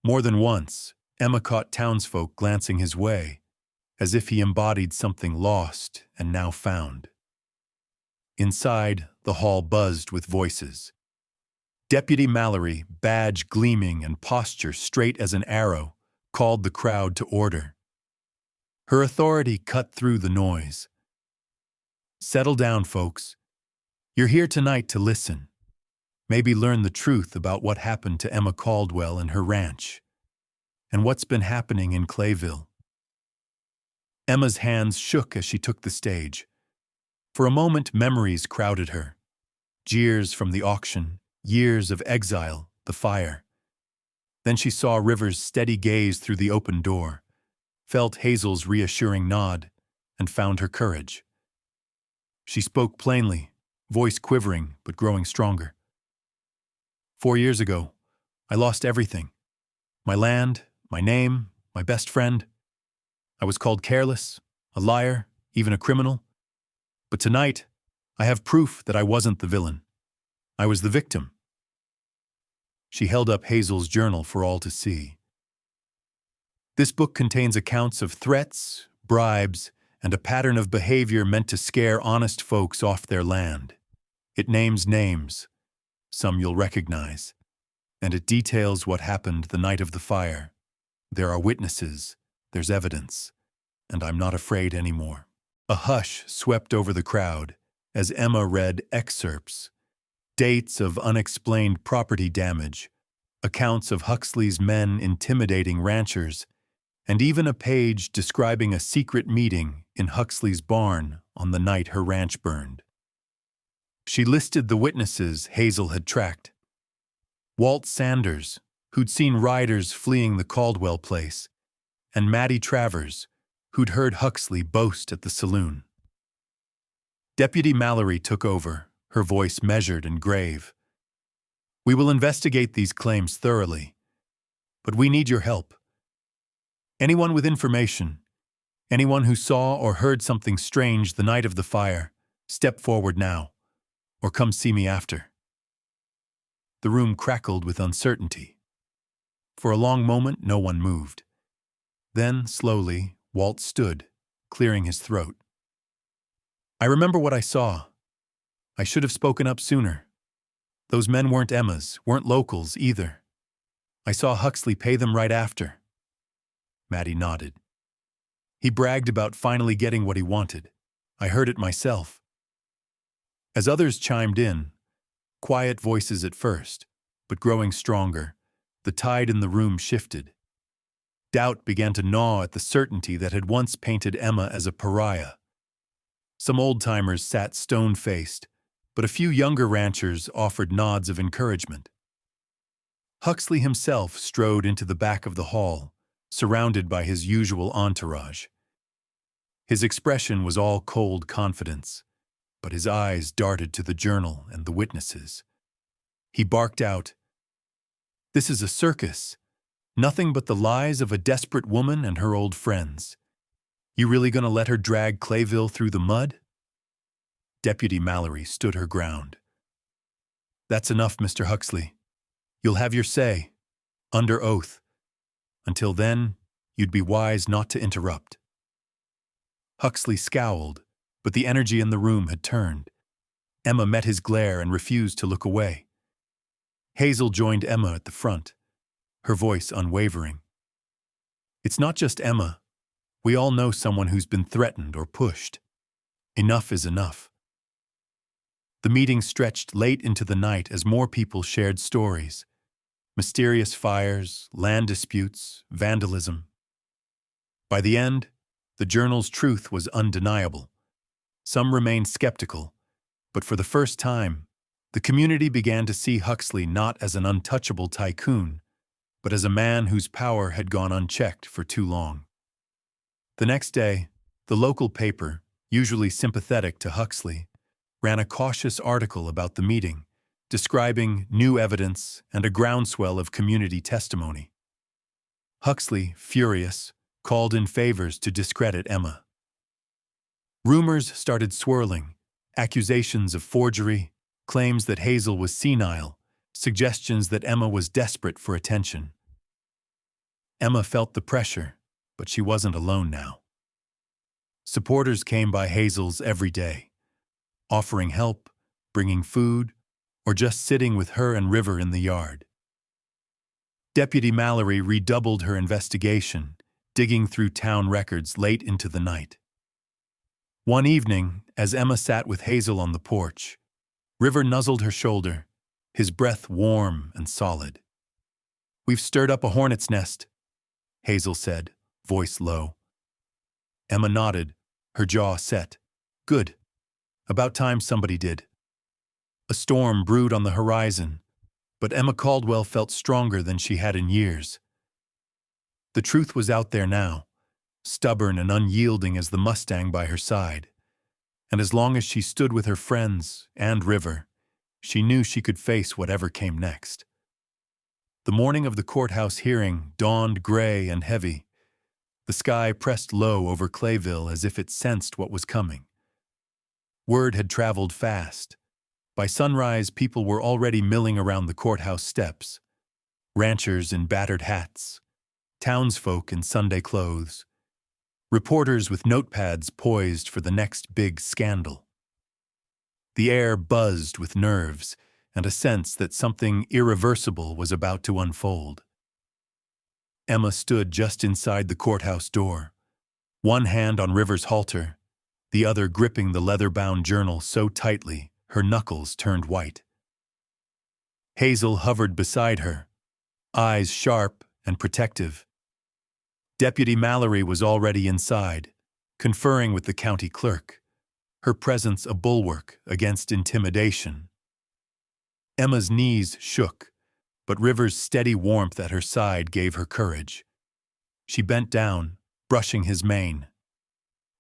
More than once, Emma caught townsfolk glancing his way, as if he embodied something lost and now found. Inside, the hall buzzed with voices. Deputy Mallory, badge gleaming and posture straight as an arrow, called the crowd to order. Her authority cut through the noise. "Settle down, folks. You're here tonight to listen. Maybe learn the truth about what happened to Emma Caldwell and her ranch, and what's been happening in Clayville." Emma's hands shook as she took the stage. For a moment, memories crowded her. Jeers from the auction, years of exile, the fire. Then she saw River's steady gaze through the open door, felt Hazel's reassuring nod, and found her courage. She spoke plainly, voice quivering but growing stronger. 4 years ago, I lost everything. My land, my name, my best friend. I was called careless, a liar, even a criminal. But tonight, I have proof that I wasn't the villain. I was the victim. She held up Hazel's journal for all to see. This book contains accounts of threats, bribes, and a pattern of behavior meant to scare honest folks off their land. It names names, some you'll recognize, and it details what happened the night of the fire. There are witnesses, there's evidence, and I'm not afraid anymore. A hush swept over the crowd as Emma read excerpts, dates of unexplained property damage, accounts of Huxley's men intimidating ranchers, and even a page describing a secret meeting in Huxley's barn on the night her ranch burned. She listed the witnesses Hazel had tracked. Walt Sanders, who'd seen riders fleeing the Caldwell place, and Maddie Travers, who'd heard Huxley boast at the saloon. Deputy Mallory took over, her voice measured and grave. "We will investigate these claims thoroughly, but we need your help. Anyone with information, anyone who saw or heard something strange the night of the fire, step forward now, or come see me after." The room crackled with uncertainty. For a long moment, no one moved. Then, slowly, Walt stood, clearing his throat. "I remember what I saw. I should have spoken up sooner. Those men weren't Emma's, weren't locals either. I saw Huxley pay them right after." Maddie nodded. "He bragged about finally getting what he wanted. I heard it myself." As others chimed in, quiet voices at first, but growing stronger, the tide in the room shifted. Doubt began to gnaw at the certainty that had once painted Emma as a pariah. Some old-timers sat stone-faced, but a few younger ranchers offered nods of encouragement. Huxley himself strode into the back of the hall, surrounded by his usual entourage. His expression was all cold confidence, but his eyes darted to the journal and the witnesses. He barked out, "This is a circus. Nothing but the lies of a desperate woman and her old friends. You really gonna let her drag Clayville through the mud?" Deputy Mallory stood her ground. "That's enough, Mr. Huxley. You'll have your say, under oath. Until then, you'd be wise not to interrupt." Huxley scowled, but the energy in the room had turned. Emma met his glare and refused to look away. Hazel joined Emma at the front, her voice unwavering. It's not just Emma. We all know someone who's been threatened or pushed. Enough is enough. The meeting stretched late into the night as more people shared stories. Mysterious fires, land disputes, vandalism. By the end, the journal's truth was undeniable. Some remained skeptical, but for the first time, the community began to see Huxley not as an untouchable tycoon, but as a man whose power had gone unchecked for too long. The next day, the local paper, usually sympathetic to Huxley, ran a cautious article about the meeting, describing new evidence and a groundswell of community testimony. Huxley, furious, called in favors to discredit Emma. Rumors started swirling, accusations of forgery, claims that Hazel was senile, suggestions that Emma was desperate for attention. Emma felt the pressure, but she wasn't alone now. Supporters came by Hazel's every day, offering help, bringing food, or just sitting with her and River in the yard. Deputy Mallory redoubled her investigation, digging through town records late into the night. One evening, as Emma sat with Hazel on the porch, River nuzzled her shoulder, his breath warm and solid. "We've stirred up a hornet's nest," Hazel said, voice low. Emma nodded, her jaw set. "Good. About time somebody did." A storm brewed on the horizon, but Emma Caldwell felt stronger than she had in years. The truth was out there now, stubborn and unyielding as the Mustang by her side. And as long as she stood with her friends and River, she knew she could face whatever came next. The morning of the courthouse hearing dawned gray and heavy. The sky pressed low over Clayville as if it sensed what was coming. Word had traveled fast. By sunrise, people were already milling around the courthouse steps. Ranchers in battered hats, townsfolk in Sunday clothes, reporters with notepads poised for the next big scandal. The air buzzed with nerves and a sense that something irreversible was about to unfold. Emma stood just inside the courthouse door, one hand on River's halter, the other gripping the leather-bound journal so tightly her knuckles turned white. Hazel hovered beside her, eyes sharp and protective. Deputy Mallory was already inside, conferring with the county clerk, her presence a bulwark against intimidation. Emma's knees shook, but River's steady warmth at her side gave her courage. She bent down, brushing his mane.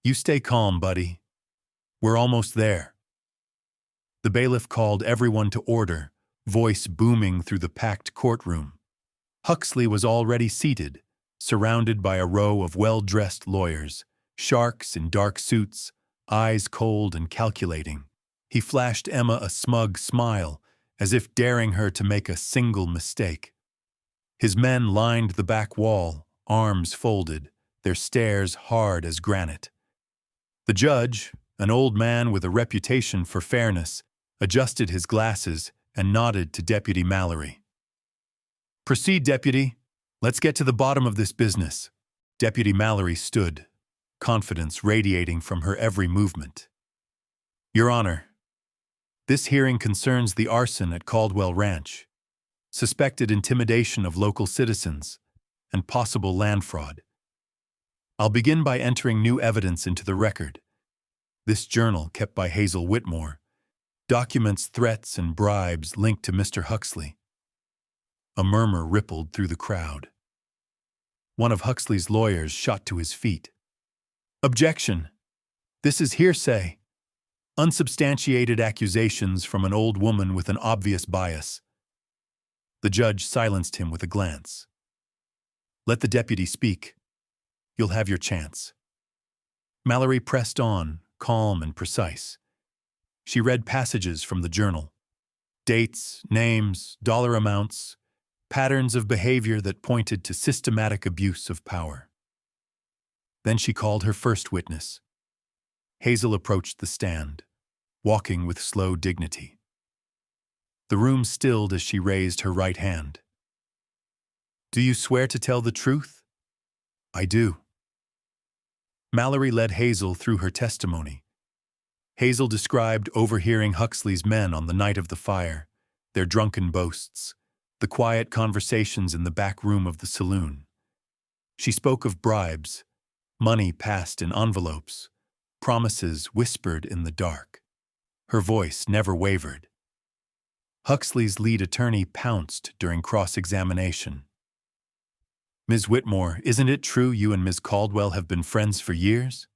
"You stay calm, buddy. We're almost there." The bailiff called everyone to order, voice booming through the packed courtroom. Huxley was already seated, surrounded by a row of well-dressed lawyers, sharks in dark suits, eyes cold and calculating. He flashed Emma a smug smile, as if daring her to make a single mistake. His men lined the back wall, arms folded, their stares hard as granite. The judge, an old man with a reputation for fairness, adjusted his glasses and nodded to Deputy Mallory. "Proceed, Deputy. Let's get to the bottom of this business." Deputy Mallory stood, confidence radiating from her every movement. "Your Honor, this hearing concerns the arson at Caldwell Ranch, suspected intimidation of local citizens, and possible land fraud. I'll begin by entering new evidence into the record. This journal, kept by Hazel Whitmore, documents threats and bribes linked to Mr. Huxley." A murmur rippled through the crowd. One of Huxley's lawyers shot to his feet. "Objection! This is hearsay. Unsubstantiated accusations from an old woman with an obvious bias." The judge silenced him with a glance. "Let the deputy speak. You'll have your chance." Mallory pressed on, calm and precise. She read passages from the journal. Dates, names, dollar amounts, patterns of behavior that pointed to systematic abuse of power. Then she called her first witness. Hazel approached the stand, walking with slow dignity. The room stilled as she raised her right hand. "Do you swear to tell the truth?" "I do." Mallory led Hazel through her testimony. Hazel described overhearing Huxley's men on the night of the fire, their drunken boasts, the quiet conversations in the back room of the saloon. She spoke of bribes, money passed in envelopes, promises whispered in the dark. Her voice never wavered. Huxley's lead attorney pounced during cross-examination. "Ms. Whitmore, isn't it true you and Ms. Caldwell have been friends for years?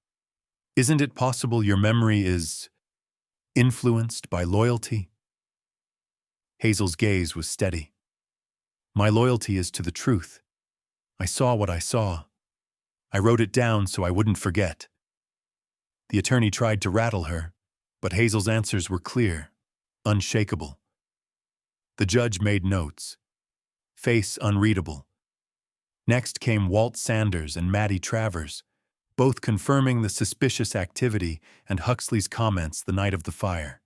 Isn't it possible your memory is influenced by loyalty?" Hazel's gaze was steady. "My loyalty is to the truth. I saw what I saw. I wrote it down so I wouldn't forget." The attorney tried to rattle her, but Hazel's answers were clear, unshakable. The judge made notes, face unreadable. Next came Walt Sanders and Maddie Travers, both confirming the suspicious activity and Huxley's comments the night of the fire.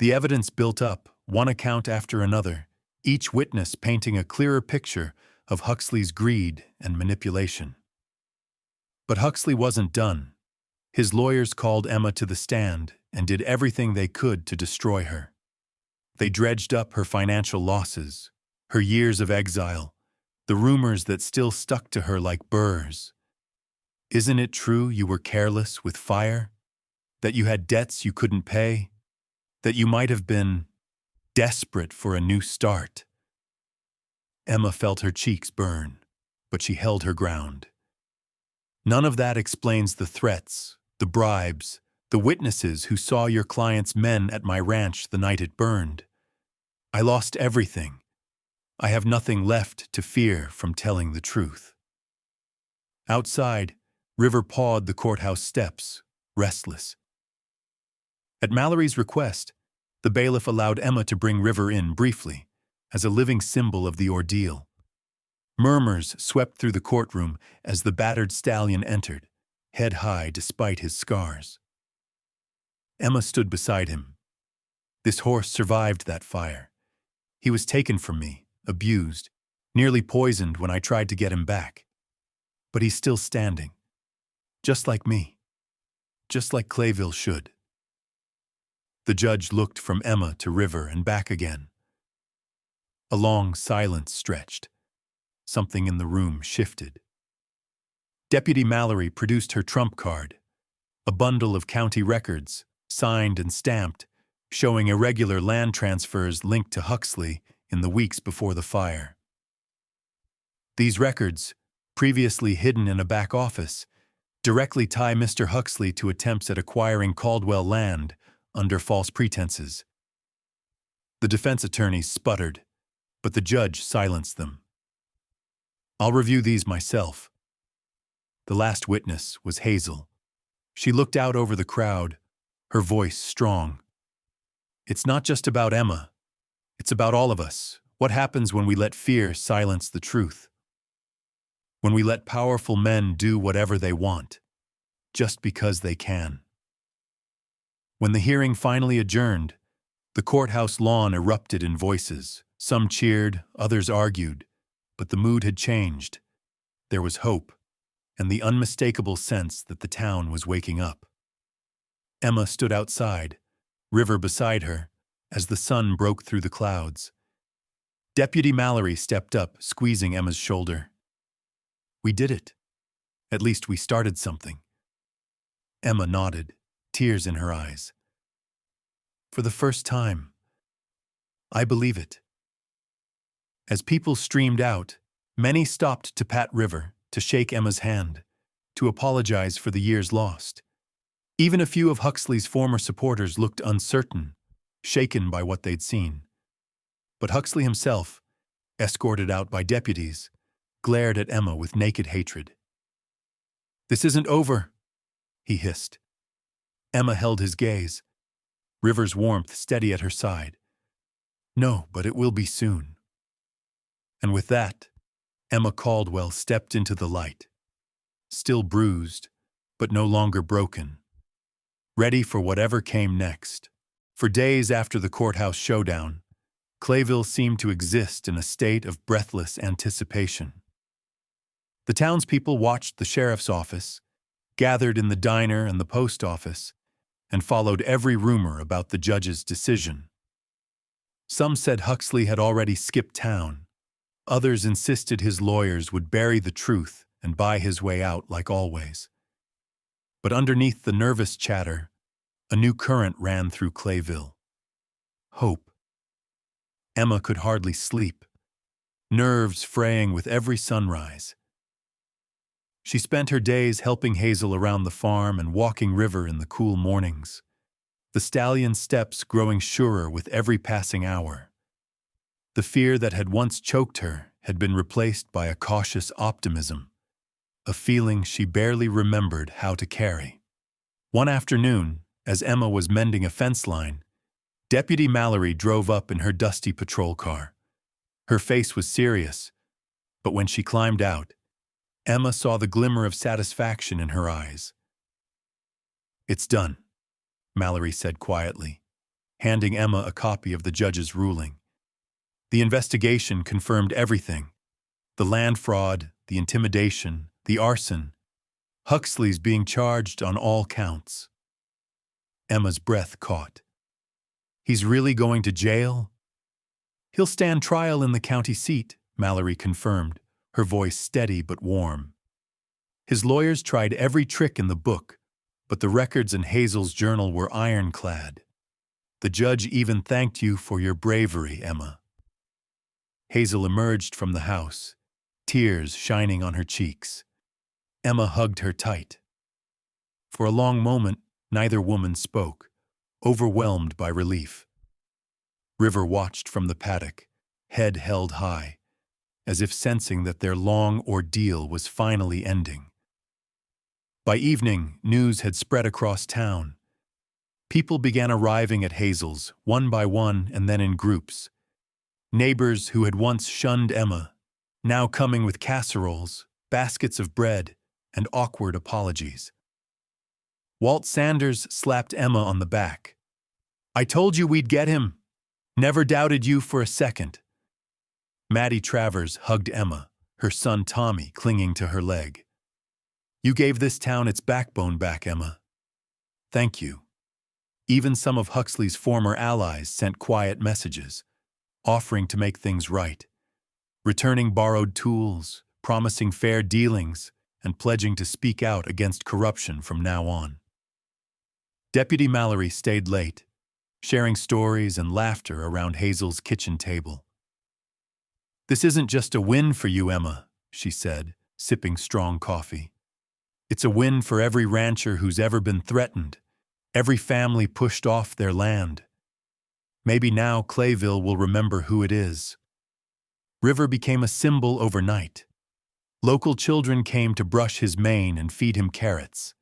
The evidence built up, one account after another, each witness painting a clearer picture of Huxley's greed and manipulation. But Huxley wasn't done. His lawyers called Emma to the stand and did everything they could to destroy her. They dredged up her financial losses, her years of exile, the rumors that still stuck to her like burrs. "Isn't it true you were careless with fire? That you had debts you couldn't pay? That you might have been desperate for a new start?" Emma felt her cheeks burn, but she held her ground. "None of that explains the threats, the bribes, the witnesses who saw your client's men at my ranch the night it burned. I lost everything. I have nothing left to fear from telling the truth." Outside, River pawed the courthouse steps, restless. At Mallory's request, the bailiff allowed Emma to bring River in briefly, as a living symbol of the ordeal. Murmurs swept through the courtroom as the battered stallion entered, head high despite his scars. Emma stood beside him. "This horse survived that fire. He was taken from me, abused, nearly poisoned when I tried to get him back. But he's still standing. Just like me. Just like Clayville should." The judge looked from Emma to River and back again. A long silence stretched. Something in the room shifted. Deputy Mallory produced her trump card, a bundle of county records, signed and stamped, showing irregular land transfers linked to Huxley in the weeks before the fire. These records, previously hidden in a back office, directly tie Mr. Huxley to attempts at acquiring Caldwell land under false pretenses. The defense attorneys sputtered, but the judge silenced them. "I'll review these myself." The last witness was Hazel. She looked out over the crowd, her voice strong. "It's not just about Emma. It's about all of us. What happens when we let fear silence the truth? When we let powerful men do whatever they want, just because they can." When the hearing finally adjourned, the courthouse lawn erupted in voices. Some cheered, others argued, but the mood had changed. There was hope, and the unmistakable sense that the town was waking up. Emma stood outside, River beside her, as the sun broke through the clouds. Deputy Mallory stepped up, squeezing Emma's shoulder. "We did it. At least we started something." Emma nodded, tears in her eyes. "For the first time, I believe it." As people streamed out, many stopped to pat River, to shake Emma's hand, to apologize for the years lost. Even a few of Huxley's former supporters looked uncertain, shaken by what they'd seen. But Huxley himself, escorted out by deputies, glared at Emma with naked hatred. "This isn't over," he hissed. Emma held his gaze, River's warmth steady at her side. "No, but it will be soon." And with that, Emma Caldwell stepped into the light. Still bruised, but no longer broken. ready for whatever came next. For days after the courthouse showdown, Clayville seemed to exist in a state of breathless anticipation. The townspeople watched the sheriff's office, gathered in the diner and the post office, and followed every rumor about the judge's decision. Some said Huxley had already skipped town. Others insisted his lawyers would bury the truth and buy his way out like always. But underneath the nervous chatter, a new current ran through Clayville. Hope. Emma could hardly sleep, nerves fraying with every sunrise. She spent her days helping Hazel around the farm and walking River in the cool mornings, the stallion's steps growing surer with every passing hour. The fear that had once choked her had been replaced by a cautious optimism, a feeling she barely remembered how to carry. One afternoon, as Emma was mending a fence line, Deputy Mallory drove up in her dusty patrol car. Her face was serious, but when she climbed out, Emma saw the glimmer of satisfaction in her eyes. "It's done," Mallory said quietly, handing Emma a copy of the judge's ruling. The investigation confirmed everything: the land fraud, the intimidation, the arson. Huxley's being charged on all counts. Emma's breath caught. "He's really going to jail?" "He'll stand trial in the county seat," Mallory confirmed, her voice steady but warm. His lawyers tried every trick in the book, but the records in Hazel's journal were ironclad. "The judge even thanked you for your bravery, Emma." Hazel emerged from the house, tears shining on her cheeks. Emma hugged her tight. For a long moment, neither woman spoke, overwhelmed by relief. River watched from the paddock, head held high, as if sensing that their long ordeal was finally ending. By evening, news had spread across town. People began arriving at Hazel's, one by one and then in groups. Neighbors who had once shunned Emma, now coming with casseroles, baskets of bread, and awkward apologies. Walt Sanders slapped Emma on the back. "I told you we'd get him. Never doubted you for a second." Maddie Travers hugged Emma, her son Tommy clinging to her leg. "You gave this town its backbone back, Emma." "Thank you." Even some of Huxley's former allies sent quiet messages, offering to make things right, returning borrowed tools, promising fair dealings, and pledging to speak out against corruption from now on. Deputy Mallory stayed late, sharing stories and laughter around Hazel's kitchen table. "This isn't just a win for you, Emma," she said, sipping strong coffee. "It's a win for every rancher who's ever been threatened, every family pushed off their land. Maybe now Clayville will remember who it is." River became a symbol overnight. Local children came to brush his mane and feed him carrots,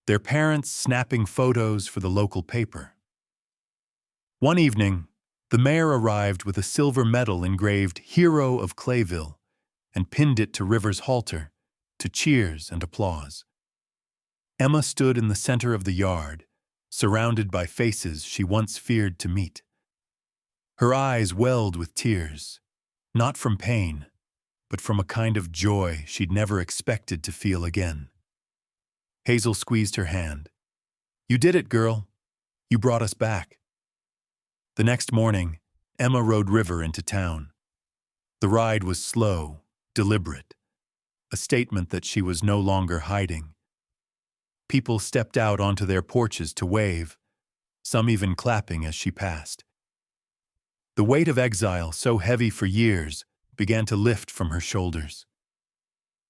their parents snapping photos for the local paper. One evening, the mayor arrived with a silver medal engraved "Hero of Clayville" and pinned it to River's halter, to cheers and applause. Emma stood in the center of the yard, surrounded by faces she once feared to meet. Her eyes welled with tears, not from pain, but from a kind of joy she'd never expected to feel again. Hazel squeezed her hand. "You did it, girl. You brought us back." The next morning, Emma rode River into town. The ride was slow, deliberate, a statement that she was no longer hiding. People stepped out onto their porches to wave, some even clapping as she passed. The weight of exile, so heavy for years, began to lift from her shoulders.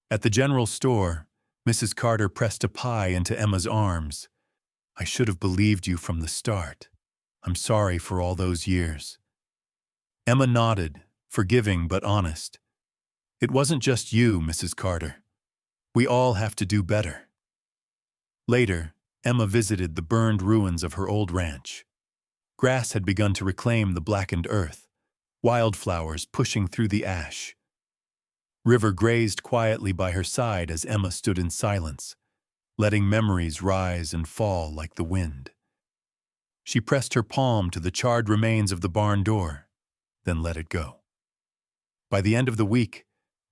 At the general store, Mrs. Carter pressed a pie into Emma's arms. "I should have believed you from the start. I'm sorry for all those years." Emma nodded, forgiving but honest. "It wasn't just you, Mrs. Carter. We all have to do better." Later, Emma visited the burned ruins of her old ranch. Grass had begun to reclaim the blackened earth, wildflowers pushing through the ash. River grazed quietly by her side as Emma stood in silence, letting memories rise and fall like the wind. She pressed her palm to the charred remains of the barn door, then let it go. By the end of the week,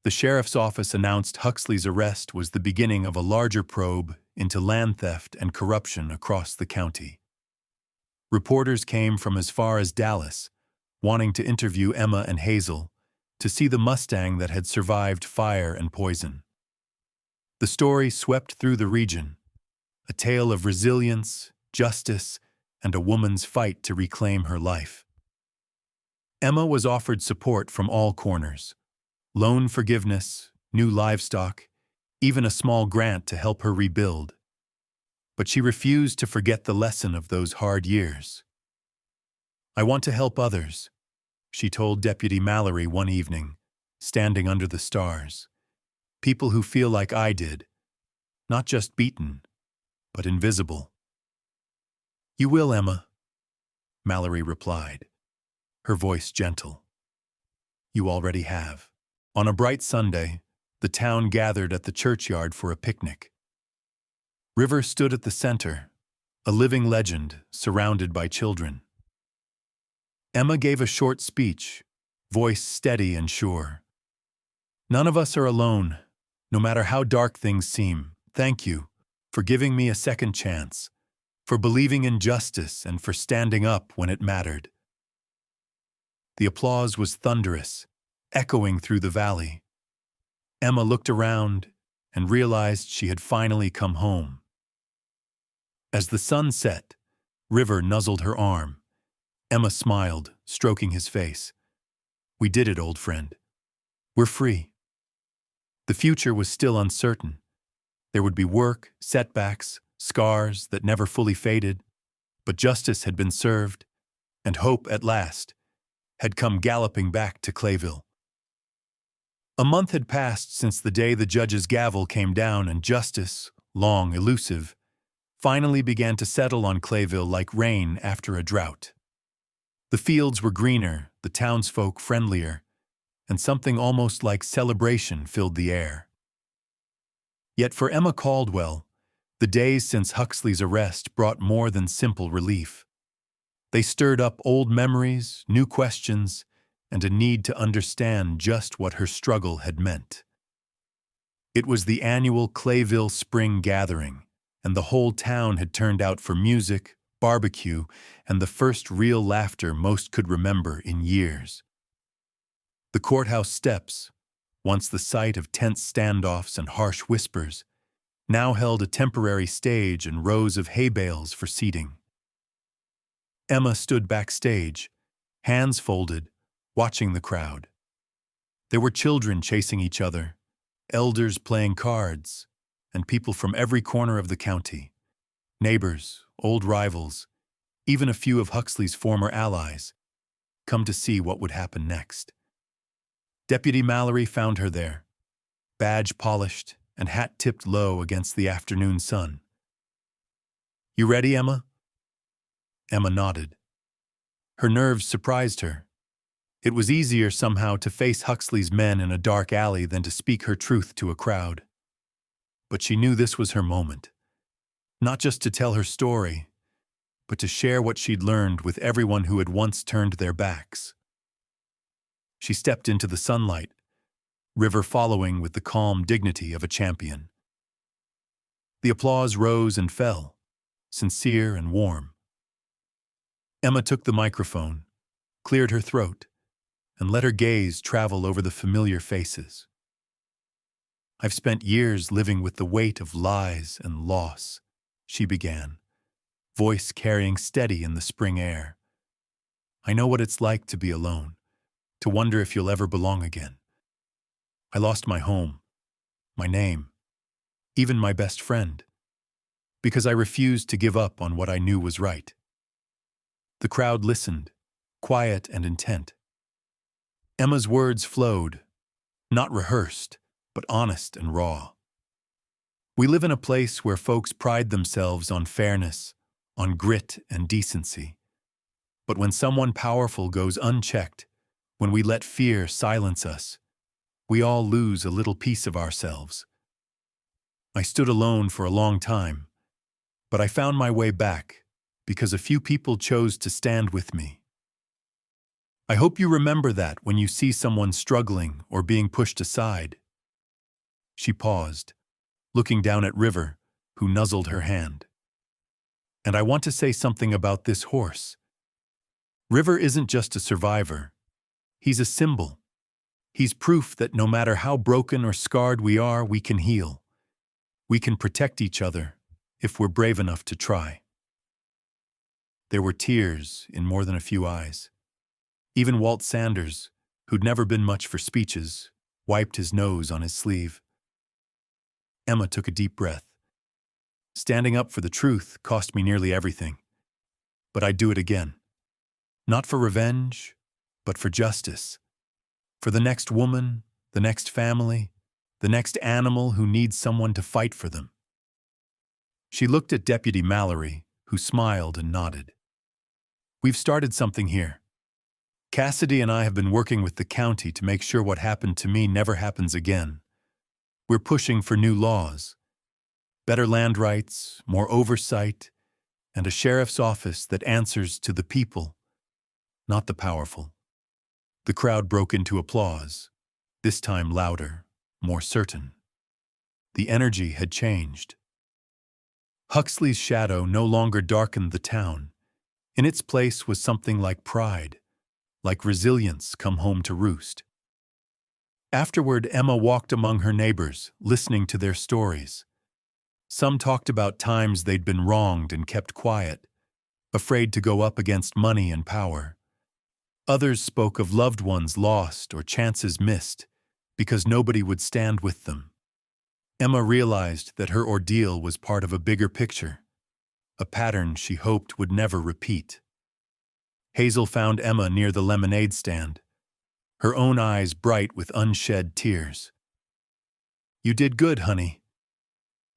the sheriff's office announced Huxley's arrest was the beginning of a larger probe into land theft and corruption across the county. Reporters came from as far as Dallas, wanting to interview Emma and Hazel to see the Mustang that had survived fire and poison. The story swept through the region, a tale of resilience, justice, and a woman's fight to reclaim her life. Emma was offered support from all corners: loan forgiveness, new livestock, even a small grant to help her rebuild. But she refused to forget the lesson of those hard years. "I want to help others," she told Deputy Mallory one evening, standing under the stars. "People who feel like I did, not just beaten, but invisible." "You will, Emma," Mallory replied, her voice gentle. "You already have." On a bright Sunday, the town gathered at the churchyard for a picnic. River stood at the center, a living legend surrounded by children. Emma gave a short speech, voice steady and sure. "None of us are alone, no matter how dark things seem. Thank you for giving me a second chance, for believing in justice and for standing up when it mattered." The applause was thunderous, echoing through the valley. Emma looked around and realized she had finally come home. As the sun set, River nuzzled her arm. Emma smiled, stroking his face. "We did it, old friend. We're free." The future was still uncertain. There would be work, setbacks, scars that never fully faded, but justice had been served, and hope, at last, had come galloping back to Clayville. A month had passed since the day the judge's gavel came down and justice, long elusive, finally began to settle on Clayville like rain after a drought. The fields were greener, the townsfolk friendlier, and something almost like celebration filled the air. Yet for Emma Caldwell, the days since Huxley's arrest brought more than simple relief. They stirred up old memories, new questions, and a need to understand just what her struggle had meant. It was the annual Clayville Spring Gathering, and the whole town had turned out for music, barbecue, and the first real laughter most could remember in years. The courthouse steps, once the site of tense standoffs and harsh whispers, now held a temporary stage and rows of hay bales for seating. Emma stood backstage, hands folded, watching the crowd. There were children chasing each other, elders playing cards, and people from every corner of the county. Neighbors, old rivals, even a few of Huxley's former allies, come to see what would happen next. Deputy Mallory found her there, badge polished and hat tipped low against the afternoon sun. "You ready, Emma?" Emma nodded. Her nerves surprised her. It was easier somehow to face Huxley's men in a dark alley than to speak her truth to a crowd. But she knew this was her moment. Not just to tell her story, but to share what she'd learned with everyone who had once turned their backs. She stepped into the sunlight, River following with the calm dignity of a champion. The applause rose and fell, sincere and warm. Emma took the microphone, cleared her throat, and let her gaze travel over the familiar faces. "I've spent years living with the weight of lies and loss," she began, voice carrying steady in the spring air. "I know what it's like to be alone, to wonder if you'll ever belong again. I lost my home, my name, even my best friend, because I refused to give up on what I knew was right." The crowd listened, quiet and intent. Emma's words flowed, not rehearsed, but honest and raw. "We live in a place where folks pride themselves on fairness, on grit and decency. But when someone powerful goes unchecked, when we let fear silence us, we all lose a little piece of ourselves. I stood alone for a long time, but I found my way back because a few people chose to stand with me. I hope you remember that when you see someone struggling or being pushed aside. She paused, looking down at River, who nuzzled her hand. And I want to say something about this horse. River isn't just a survivor. He's a symbol. He's proof that no matter how broken or scarred we are, we can heal. We can protect each other if we're brave enough to try. There were tears in more than a few eyes. Even Walt Sanders, who'd never been much for speeches, wiped his nose on his sleeve. Emma took a deep breath. Standing up for the truth cost me nearly everything. But I'd do it again. Not for revenge, but for justice. For the next woman, the next family, the next animal who needs someone to fight for them. She looked at Deputy Mallory, who smiled and nodded. We've started something here. Cassidy and I have been working with the county to make sure what happened to me never happens again. We're pushing for new laws, better land rights, more oversight, and a sheriff's office that answers to the people, not the powerful. The crowd broke into applause, this time louder, more certain. The energy had changed. Huxley's shadow no longer darkened the town. In its place was something like pride, like resilience come home to roost. Afterward, Emma walked among her neighbors, listening to their stories. Some talked about times they'd been wronged and kept quiet, afraid to go up against money and power. Others spoke of loved ones lost or chances missed because nobody would stand with them. Emma realized that her ordeal was part of a bigger picture, a pattern she hoped would never repeat. Hazel found Emma near the lemonade stand, her own eyes bright with unshed tears. You did good, honey.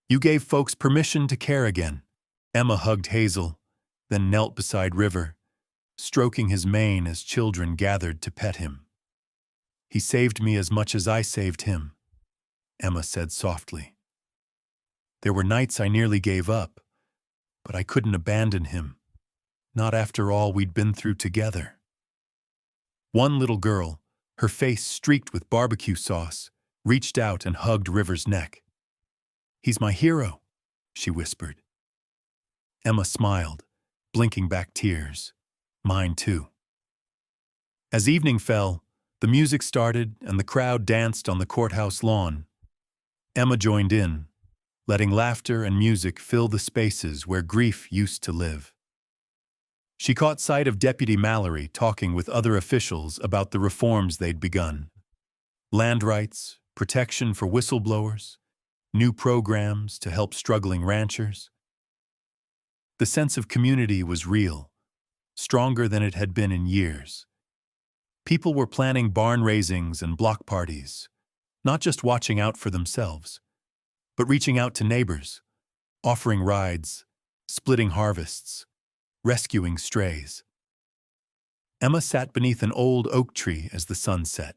You gave folks permission to care again. Emma hugged Hazel, then knelt beside River, stroking his mane as children gathered to pet him. He saved me as much as I saved him, Emma said softly. There were nights I nearly gave up, but I couldn't abandon him, not after all we'd been through together. One little girl, her face streaked with barbecue sauce, reached out and hugged River's neck. He's my hero, she whispered. Emma smiled, blinking back tears. Mine too. As evening fell, the music started and the crowd danced on the courthouse lawn. Emma joined in, letting laughter and music fill the spaces where grief used to live. She caught sight of Deputy Mallory talking with other officials about the reforms they'd begun. Land rights, protection for whistleblowers, new programs to help struggling ranchers. The sense of community was real, stronger than it had been in years. People were planning barn raisings and block parties, not just watching out for themselves, but reaching out to neighbors, offering rides, splitting harvests, rescuing strays. Emma sat beneath an old oak tree as the sun set,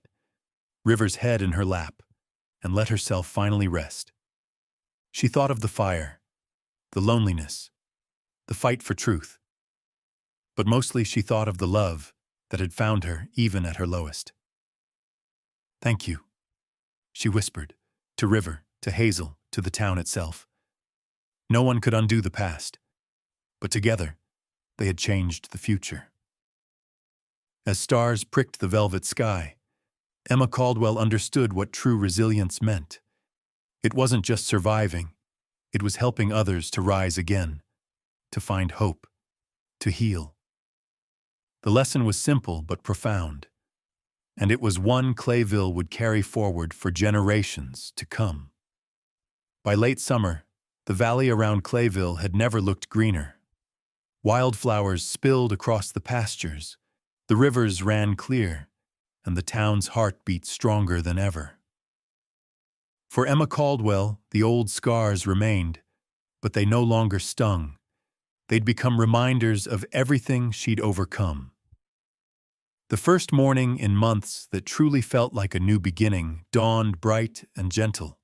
River's head in her lap, and let herself finally rest. She thought of the fire, the loneliness, the fight for truth. But mostly she thought of the love that had found her even at her lowest. Thank you, she whispered, to River, to Hazel, to the town itself. No one could undo the past, but together they had changed the future. As stars pricked the velvet sky, Emma Caldwell understood what true resilience meant. It wasn't just surviving, it was helping others to rise again, to find hope, to heal. The lesson was simple but profound, and it was one Clayville would carry forward for generations to come. By late summer, the valley around Clayville had never looked greener. Wildflowers spilled across the pastures, the rivers ran clear, and the town's heart beat stronger than ever. For Emma Caldwell, the old scars remained, but they no longer stung. They'd become reminders of everything she'd overcome. The first morning in months that truly felt like a new beginning dawned bright and gentle,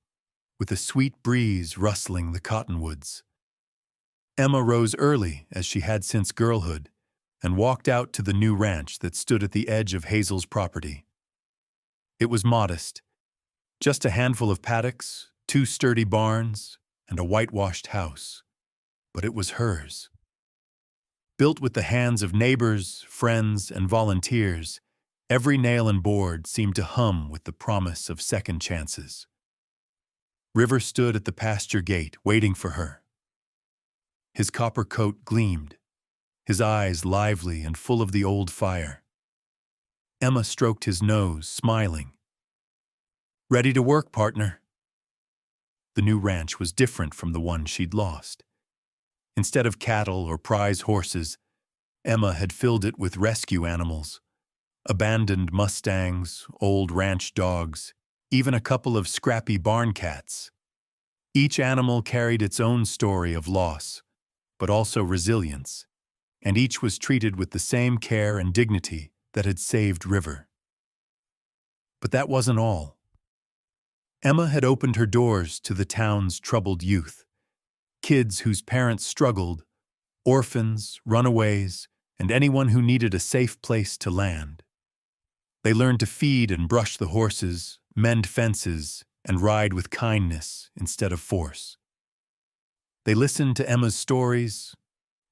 with a sweet breeze rustling the cottonwoods. Emma rose early, as she had since girlhood, and walked out to the new ranch that stood at the edge of Hazel's property. It was modest, just a handful of paddocks, 2 sturdy barns, and a whitewashed house. But it was hers. Built with the hands of neighbors, friends, and volunteers, every nail and board seemed to hum with the promise of second chances. River stood at the pasture gate, waiting for her. His copper coat gleamed, his eyes lively and full of the old fire. Emma stroked his nose, smiling. "Ready to work, partner?" The new ranch was different from the one she'd lost. Instead of cattle or prize horses, Emma had filled it with rescue animals. Abandoned Mustangs, old ranch dogs, even a couple of scrappy barn cats. Each animal carried its own story of loss, but also resilience, and each was treated with the same care and dignity that had saved River. But that wasn't all. Emma had opened her doors to the town's troubled youth, kids whose parents struggled, orphans, runaways, and anyone who needed a safe place to land. They learned to feed and brush the horses, mend fences, and ride with kindness instead of force. They listened to Emma's stories,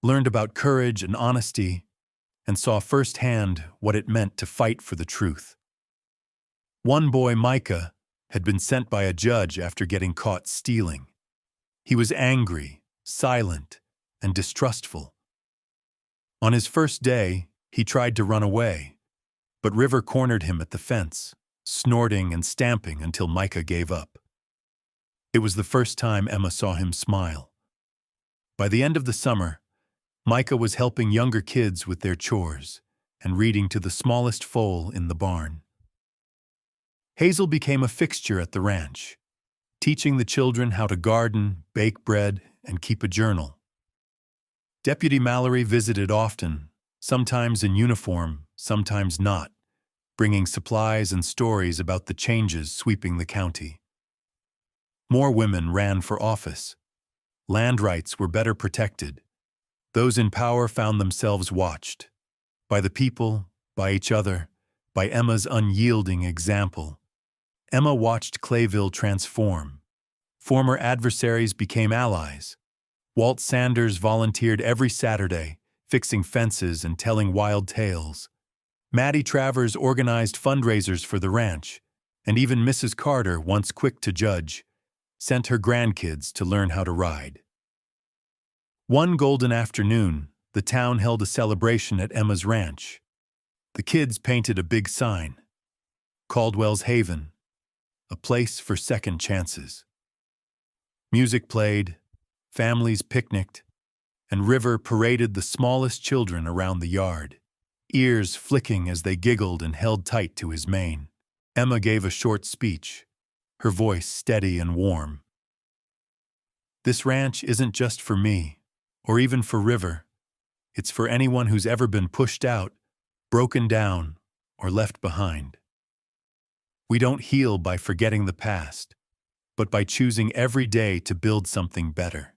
learned about courage and honesty, and saw firsthand what it meant to fight for the truth. One boy, Micah, had been sent by a judge after getting caught stealing. He was angry, silent, and distrustful. On his first day, he tried to run away, but River cornered him at the fence, snorting and stamping until Micah gave up. It was the first time Emma saw him smile. By the end of the summer, Micah was helping younger kids with their chores and reading to the smallest foal in the barn. Hazel became a fixture at the ranch, teaching the children how to garden, bake bread, and keep a journal. Deputy Mallory visited often, sometimes in uniform, sometimes not, bringing supplies and stories about the changes sweeping the county. More women ran for office. Land rights were better protected. Those in power found themselves watched. By the people, by each other, by Emma's unyielding example. Emma watched Clayville transform. Former adversaries became allies. Walt Sanders volunteered every Saturday, fixing fences and telling wild tales. Maddie Travers organized fundraisers for the ranch, and even Mrs. Carter, once quick to judge, sent her grandkids to learn how to ride. One golden afternoon, the town held a celebration at Emma's ranch. The kids painted a big sign, Caldwell's Haven, a place for second chances. Music played, families picnicked, and River paraded the smallest children around the yard, ears flicking as they giggled and held tight to his mane. Emma gave a short speech, her voice steady and warm. "This ranch isn't just for me, or even for River. It's for anyone who's ever been pushed out, broken down, or left behind. We don't heal by forgetting the past, but by choosing every day to build something better.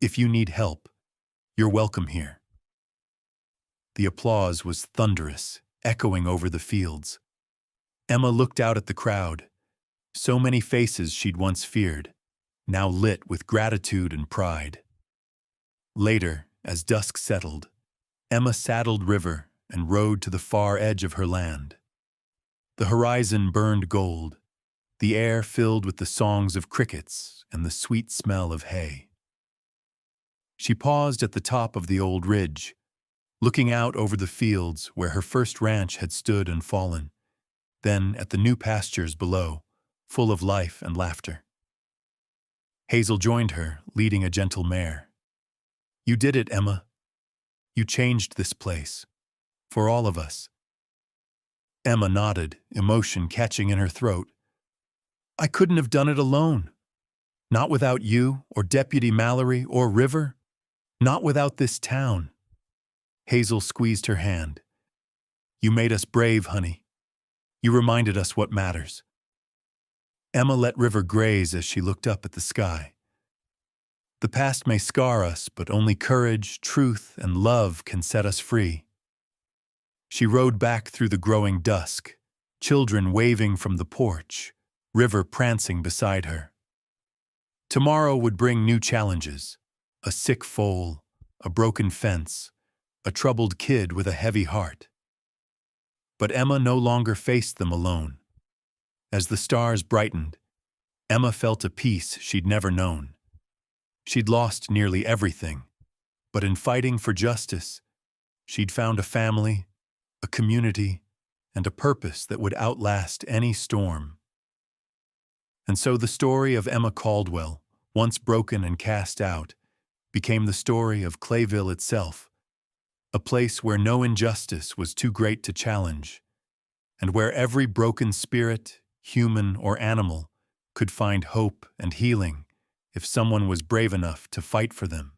If you need help, you're welcome here." The applause was thunderous, echoing over the fields. Emma looked out at the crowd. So many faces she'd once feared, now lit with gratitude and pride. Later, as dusk settled, Emma saddled River and rode to the far edge of her land. The horizon burned gold, the air filled with the songs of crickets and the sweet smell of hay. She paused at the top of the old ridge, looking out over the fields where her first ranch had stood and fallen, then at the new pastures below, full of life and laughter. Hazel joined her, leading a gentle mare. "You did it, Emma. You changed this place. For all of us." Emma nodded, emotion catching in her throat. "I couldn't have done it alone. Not without you, or Deputy Mallory, or River. Not without this town." Hazel squeezed her hand. "You made us brave, honey. You reminded us what matters." Emma let River graze as she looked up at the sky. The past may scar us, but only courage, truth, and love can set us free. She rode back through the growing dusk, children waving from the porch, River prancing beside her. Tomorrow would bring new challenges, a sick foal, a broken fence, a troubled kid with a heavy heart. But Emma no longer faced them alone. As the stars brightened, Emma felt a peace she'd never known. She'd lost nearly everything, but in fighting for justice, she'd found a family, a community, and a purpose that would outlast any storm. And so the story of Emma Caldwell, once broken and cast out, became the story of Clayville itself, a place where no injustice was too great to challenge, and where every broken spirit, human or animal, could find hope and healing if someone was brave enough to fight for them.